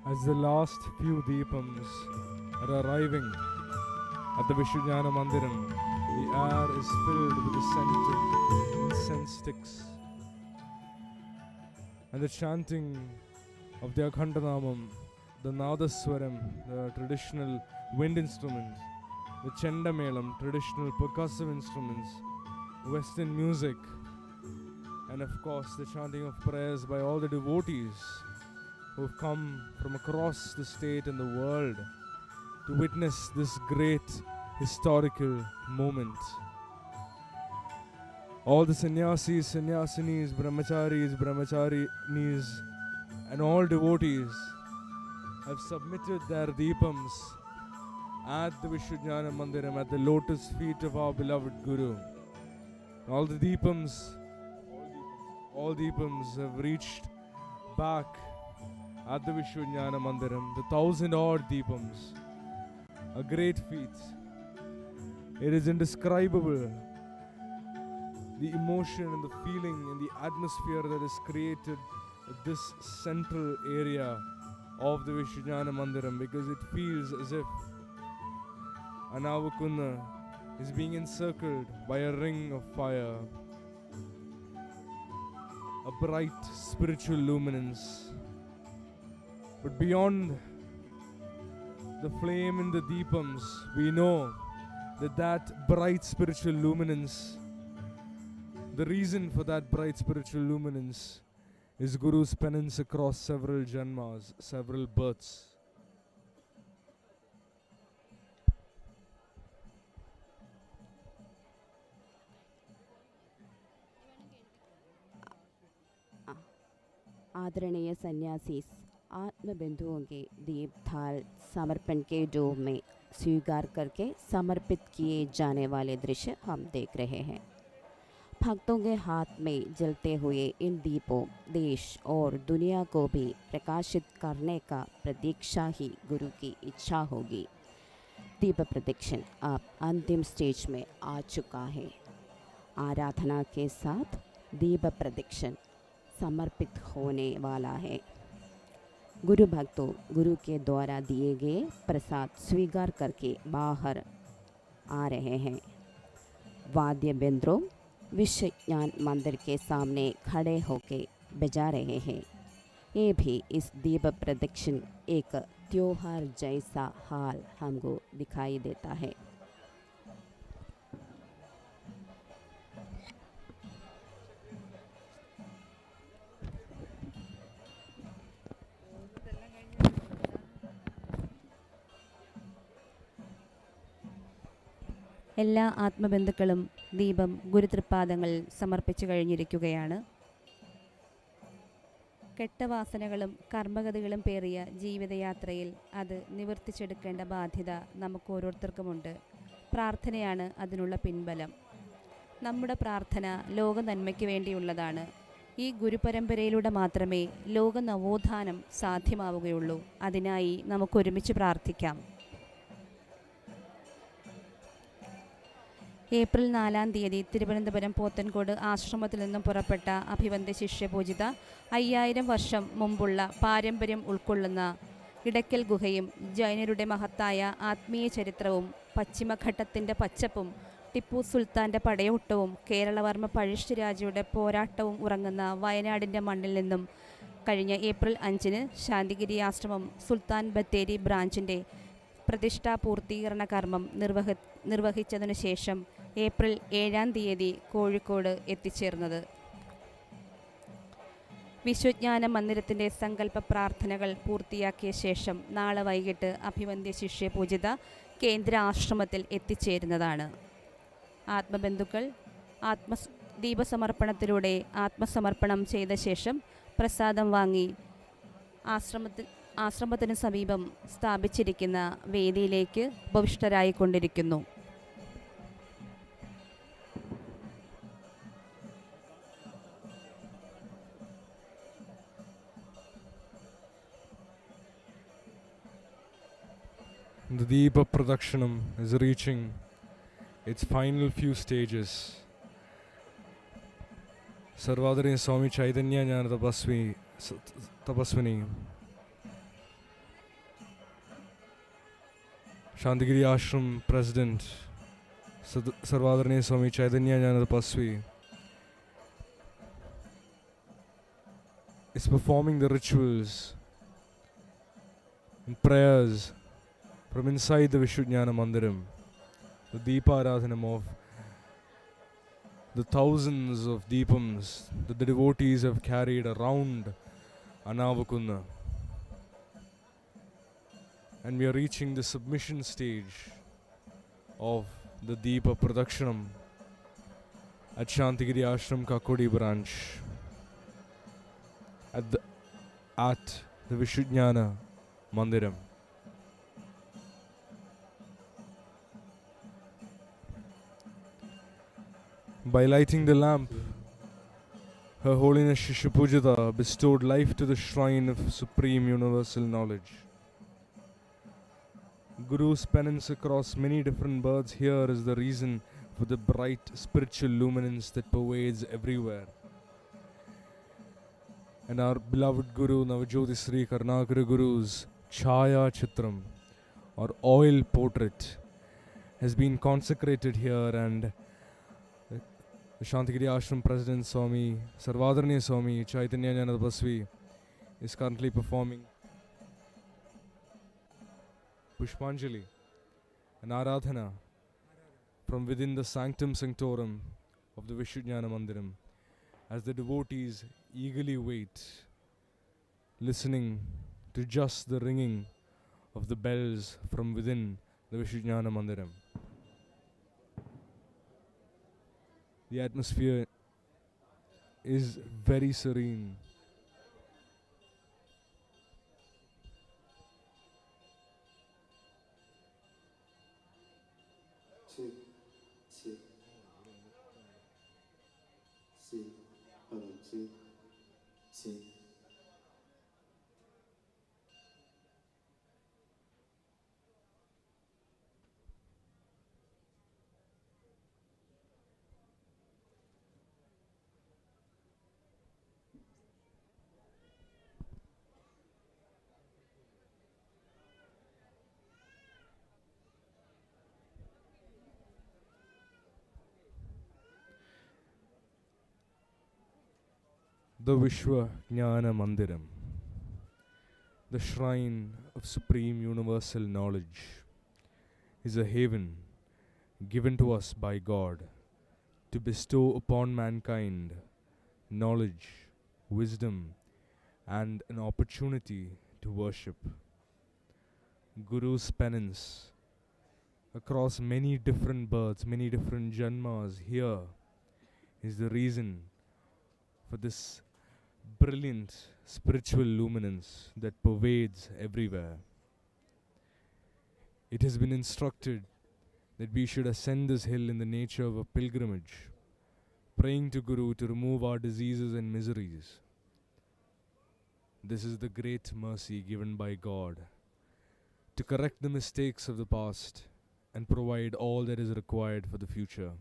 As the last few deepams are arriving at the Vishwajnana Mandiram, The air is filled with the scent of incense sticks and the chanting of the Akhandanamam, the Nadaswaram, the traditional wind instrument, the Chendamelam, traditional percussive instruments, Western music, and of course the chanting of prayers by all the devotees who have come from across the state and the world to witness this great historical moment. All the sannyasis, sannyasinis, brahmacharis, brahmacharinis, and all devotees have submitted their deepams at the Vishuddhana Mandiram, at the lotus feet of our beloved Guru. All the deepams have reached back at the Vishuddhana Mandiram, the 1,000-odd deepams. A great feat. It is indescribable, the emotion and the feeling and the atmosphere that is created at this central area of the Vishuddhana Mandiram, because it feels as if Anavakuna is being encircled by a ring of fire, a bright spiritual luminance. But beyond the flame in the deepams, we know that bright spiritual luminance, the reason for that bright spiritual luminance is Guru's penance across several janmas, several births. आदरणीय सन्यासीस, आत्मबंधुओं के दीप थाल समर्पण के डोम में स्वीकार करके समर्पित किए जाने वाले दृश्य हम देख रहे हैं। भक्तों के हाथ में जलते हुए इन दीपों देश और दुनिया को भी प्रकाशित करने का प्रतीक्षा ही गुरु की इच्छा होगी। दीप प्रदक्षिण अब अंतिम स्टेज में आ चुका है। आराधना के साथ दीप प्रदक्षिण समर्पित होने वाला है। गुरु भक्तों गुरु के द्वारा दिए गए प्रसाद स्वीकार करके बाहर आ रहे हैं। वाद्य यंत्रों विश्वज्ञान मंदिर के सामने खड़े होकर बजा रहे हैं। ये भी इस दीप प्रदक्षिण एक त्योहार जैसा हाल हमको दिखाई देता है। എല്ലാ ആത്മബന്ധുക്കളും ദീപം ഗുരുതൃപാദങ്ങളിൽ സമർപ്പിച്ചു കഴിഞ്ഞിരിക്കുകയാണ്. കെട്ടവാസനകളും കർമ്മഗതികളും പേറിയ ജീവിതയാത്രയിൽ അത് നിവർത്തിച്ചെടുക്കേണ്ട ബാധ്യത നമുക്ക് ഓരോരുത്തർക്കുമുണ്ട്. പ്രാർത്ഥനയാണ് അതിനുള്ള പിൻബലം. നമ്മുടെ പ്രാർത്ഥന ലോക നന്മയ്ക്ക് വേണ്ടിയുള്ളതാണ്. ഈ ഗുരുപരമ്പരയിലൂടെ മാത്രമേ ലോക നവോത്ഥാനം സാധ്യമാവുകയുള്ളൂ. അതിനായി നമുക്കൊരുമിച്ച് പ്രാർത്ഥിക്കാം. ഏപ്രിൽ 4-ാം തീയതി തിരുവനന്തപുരം പോത്തൻകോട് ആശ്രമത്തിൽ നിന്നും പുറപ്പെട്ട അഭിവന്ദ്യ ശിഷ്യപൂജിത 5000 വർഷം മുമ്പുള്ള പാരമ്പര്യം ഉൾക്കൊള്ളുന്ന ഇടയ്ക്കൽ ഗുഹയും ജൈനരുടെ മഹത്തായ ആത്മീയ ചരിത്രവും പശ്ചിമഘട്ടത്തിൻ്റെ പച്ചപ്പും ടിപ്പു സുൽത്താൻ്റെ പടയോട്ടവും കേരളവർമ്മ പഴശ്ശിരാജയുടെ പോരാട്ടവും ഉറങ്ങുന്ന വയനാടിൻ്റെ മണ്ണിൽ നിന്നും കഴിഞ്ഞ ഏപ്രിൽ 5-ന് ശാന്തിഗിരി ആശ്രമം സുൽത്താൻ ബത്തേരി ബ്രാഞ്ചിൻ്റെ പ്രതിഷ്ഠാ പൂർത്തീകരണ കർമ്മം നിർവഹിച്ചതിനു ശേഷം ഏപ്രിൽ 7-ാം തീയതി കോഴിക്കോട് എത്തിച്ചേർന്നത്. വിശ്വജ്ഞാന മന്ദിരത്തിൻ്റെ സങ്കല്പ പ്രാർത്ഥനകൾ പൂർത്തിയാക്കിയ ശേഷം നാളെ വൈകിട്ട് അഭിവന്ദ്യ ശിഷ്യപൂജിത കേന്ദ്ര ആശ്രമത്തിൽ എത്തിച്ചേരുന്നതാണ്. ആത്മബന്ധുക്കൾ ദീപസമർപ്പണത്തിലൂടെ ആത്മസമർപ്പണം ചെയ്ത ശേഷം പ്രസാദം വാങ്ങി ആശ്രമത്തിന് സമീപം സ്ഥാപിച്ചിരിക്കുന്ന വേദിയിലേക്ക് ഉപവിഷ്ടരായിക്കൊണ്ടിരിക്കുന്നു. The Deepa Pradakshinam is reaching its final few stages. Sarvadariya Swami Chaitanya Jnana Tapaswini Santhigiri Ashram President Sarvadharaniya Swami Chaitanya Jnana Pasvi is performing the rituals and prayers from inside the Vishuddhana Mandiram, the Deepa Aradhanam of the thousands of Deepams that the devotees have carried around Anavakunna. And we are reaching the submission stage of the Deepa Pradakshanam at Santhigiri Ashram Kakodi branch at the Vishuddhana Mandiram. By lighting the lamp, Her Holiness Shishya Pujita bestowed life to the shrine of supreme universal knowledge. Guru's penance across many different births here is the reason for the bright spiritual luminance that pervades everywhere. And our beloved Guru Navajyoti Sri Karnakara Guru's Chaya Chitram, or oil portrait, has been consecrated here, and the Santhigiri Ashram President Swami Sarvadharaniya Swami Chaitanya Jnana Pasvi is currently performing Pushpanjali, an Aradhana from within the Sanctum Sanctorum of the Vishuddhana Mandiram, as the devotees eagerly wait, listening to just the ringing of the bells from within the Vishuddhana Mandiram. The atmosphere is very serene. The Vishwa Jnana Mandiram, the shrine of supreme universal knowledge, is a haven given to us by God to bestow upon mankind knowledge, wisdom, and an opportunity to worship. Guru's penance across many different births, many different janmas here is the reason for this brilliant spiritual luminance that pervades everywhere. It has been instructed that we should ascend this hill in the nature of a pilgrimage, praying to Guru to remove our diseases and miseries. This is the great mercy given by God to correct the mistakes of the past and provide all that is required for the future.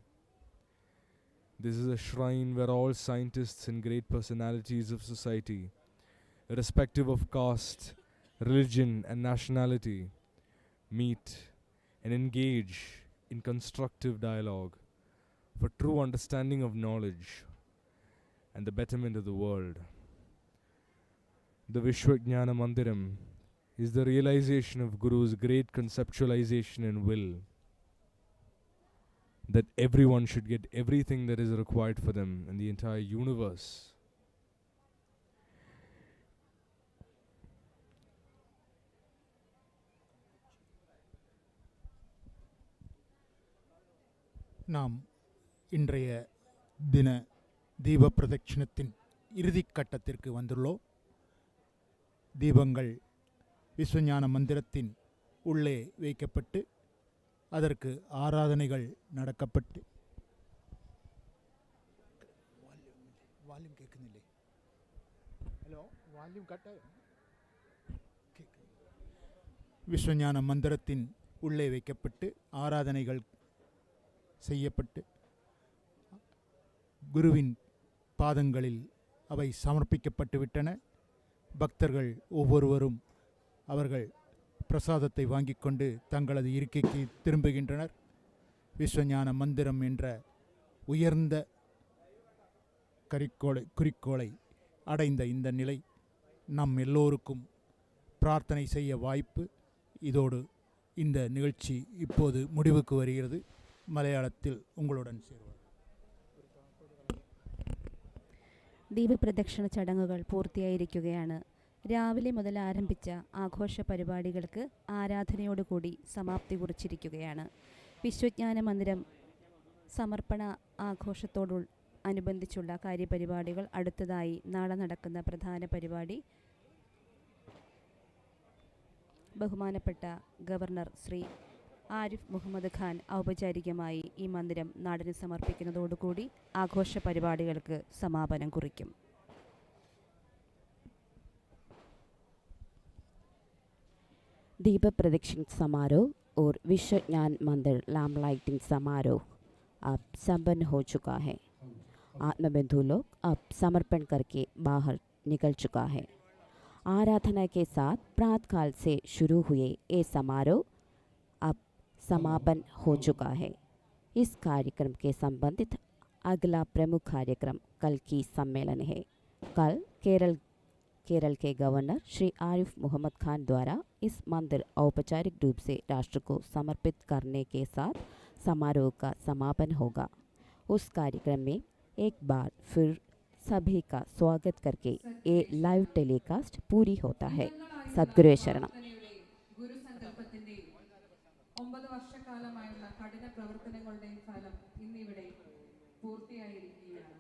This is a shrine where all scientists and great personalities of society, irrespective of caste, religion, and nationality, meet and engage in constructive dialogue for true understanding of knowledge and the betterment of the world. The Vishwa Jnana Mandiram is the realization of Guru's great conceptualization and will that everyone should get everything that is required for them in the entire universe. நாம் இன்றைய தின தீப பிரதட்சணத்தின் இறுதிக் கட்டத்திற்கு வந்துள்ளோம். தீபங்கள் விஸ்வஞான மந்திரத்தின் உள்ளே வைக்கப்பட்டு அதற்கு ஆராதனைகள் நடக்கப்பட்டு வால்யூம் கேட்குന്നിல்லை? ஹலோ, வால்யூம் கட்டாயம். விஸ்வஞான மந்திரத்தின் உள்ளே வைக்கப்பட்டு ஆராதனைகள் செய்யப்பட்டு குருவின் பாதங்களில் அவை சமர்ப்பிக்கப்பட்டு விட்டன. பக்தர்கள் ஒவ்வொருவரும் அவர்கள் பிரசாதத்தை வாங்கிக் கொண்டு தங்களது இருக்கைக்கு திரும்புகின்றனர். விஸ்வஞான மந்திரம் என்ற உயர்ந்த குறிக்கோளை அடைந்த இந்த நிலை நம் எல்லோருக்கும் பிரார்த்தனை செய்ய வாய்ப்பு. இதோடு இந்த நிகழ்ச்சி இப்போது முடிவுக்கு வருகிறது. മലയാളത്തിൽ ഉங்களுடன் ചേരുവാൻ. ദീപപ്രദക്ഷിണ ചടങ്ങുകൾ പൂർത്തിയായിരിക്കുകയാണ്. രാവിലെ മുതൽ ആരംഭിച്ച ആഘോഷ പരിപാടികൾക്ക് ആരാധനയോടുകൂടി സമാപ്തി കുറിച്ചിരിക്കുകയാണ്. വിശ്വജ്ഞാന മന്ദിരം സമർപ്പണ ആഘോഷത്തോട് അനുബന്ധിച്ചുള്ള കാര്യപരിപാടികൾ അടുത്തതായി നാളെ നടക്കുന്ന പ്രധാന പരിപാടി ബഹുമാനപ്പെട്ട ഗവർണർ ശ്രീ ആരിഫ് മുഹമ്മദ് ഖാൻ ഔപചാരികമായി ഈ മന്ദിരം നാടിന് സമർപ്പിക്കുന്നതോടുകൂടി ആഘോഷ പരിപാടികൾക്ക് സമാപനം കുറിക്കും. दीप प्रदक्षिण समारोह और विश्व ज्ञान मंदिर लैम्प लाइटिंग समारोह अब संपन्न हो चुका है. आत्मबंधु लोग अब समर्पण करके बाहर निकल चुका है. आराधना के साथ प्रातःकाल से शुरू हुए ये समारोह अब समापन हो चुका है. इस कार्यक्रम के संबंधित अगला प्रमुख कार्यक्रम कल की सम्मेलन है. कल केरल के गवर्नर श्री आरिफ मोहम्मद खान द्वारा इस मंदिर औपचारिक रूप से राष्ट्र को समर्पित करने के साथ समारोह का समापन होगा. उस कार्यक्रम में एक बार फिर सभी का स्वागत करके ये लाइव टेलीकास्ट पूरी होता है. सद्गुरु शरणम. ഗുരുസങ്കല്പത്തിന്റെ 9 വർഷക്കാലമായുള്ള കഠിന പ്രവർത്തനങ്ങളുടെ ഫലം ഇന്നിവിടെ പൂർത്തിയായിരിക്കുകയാണ്.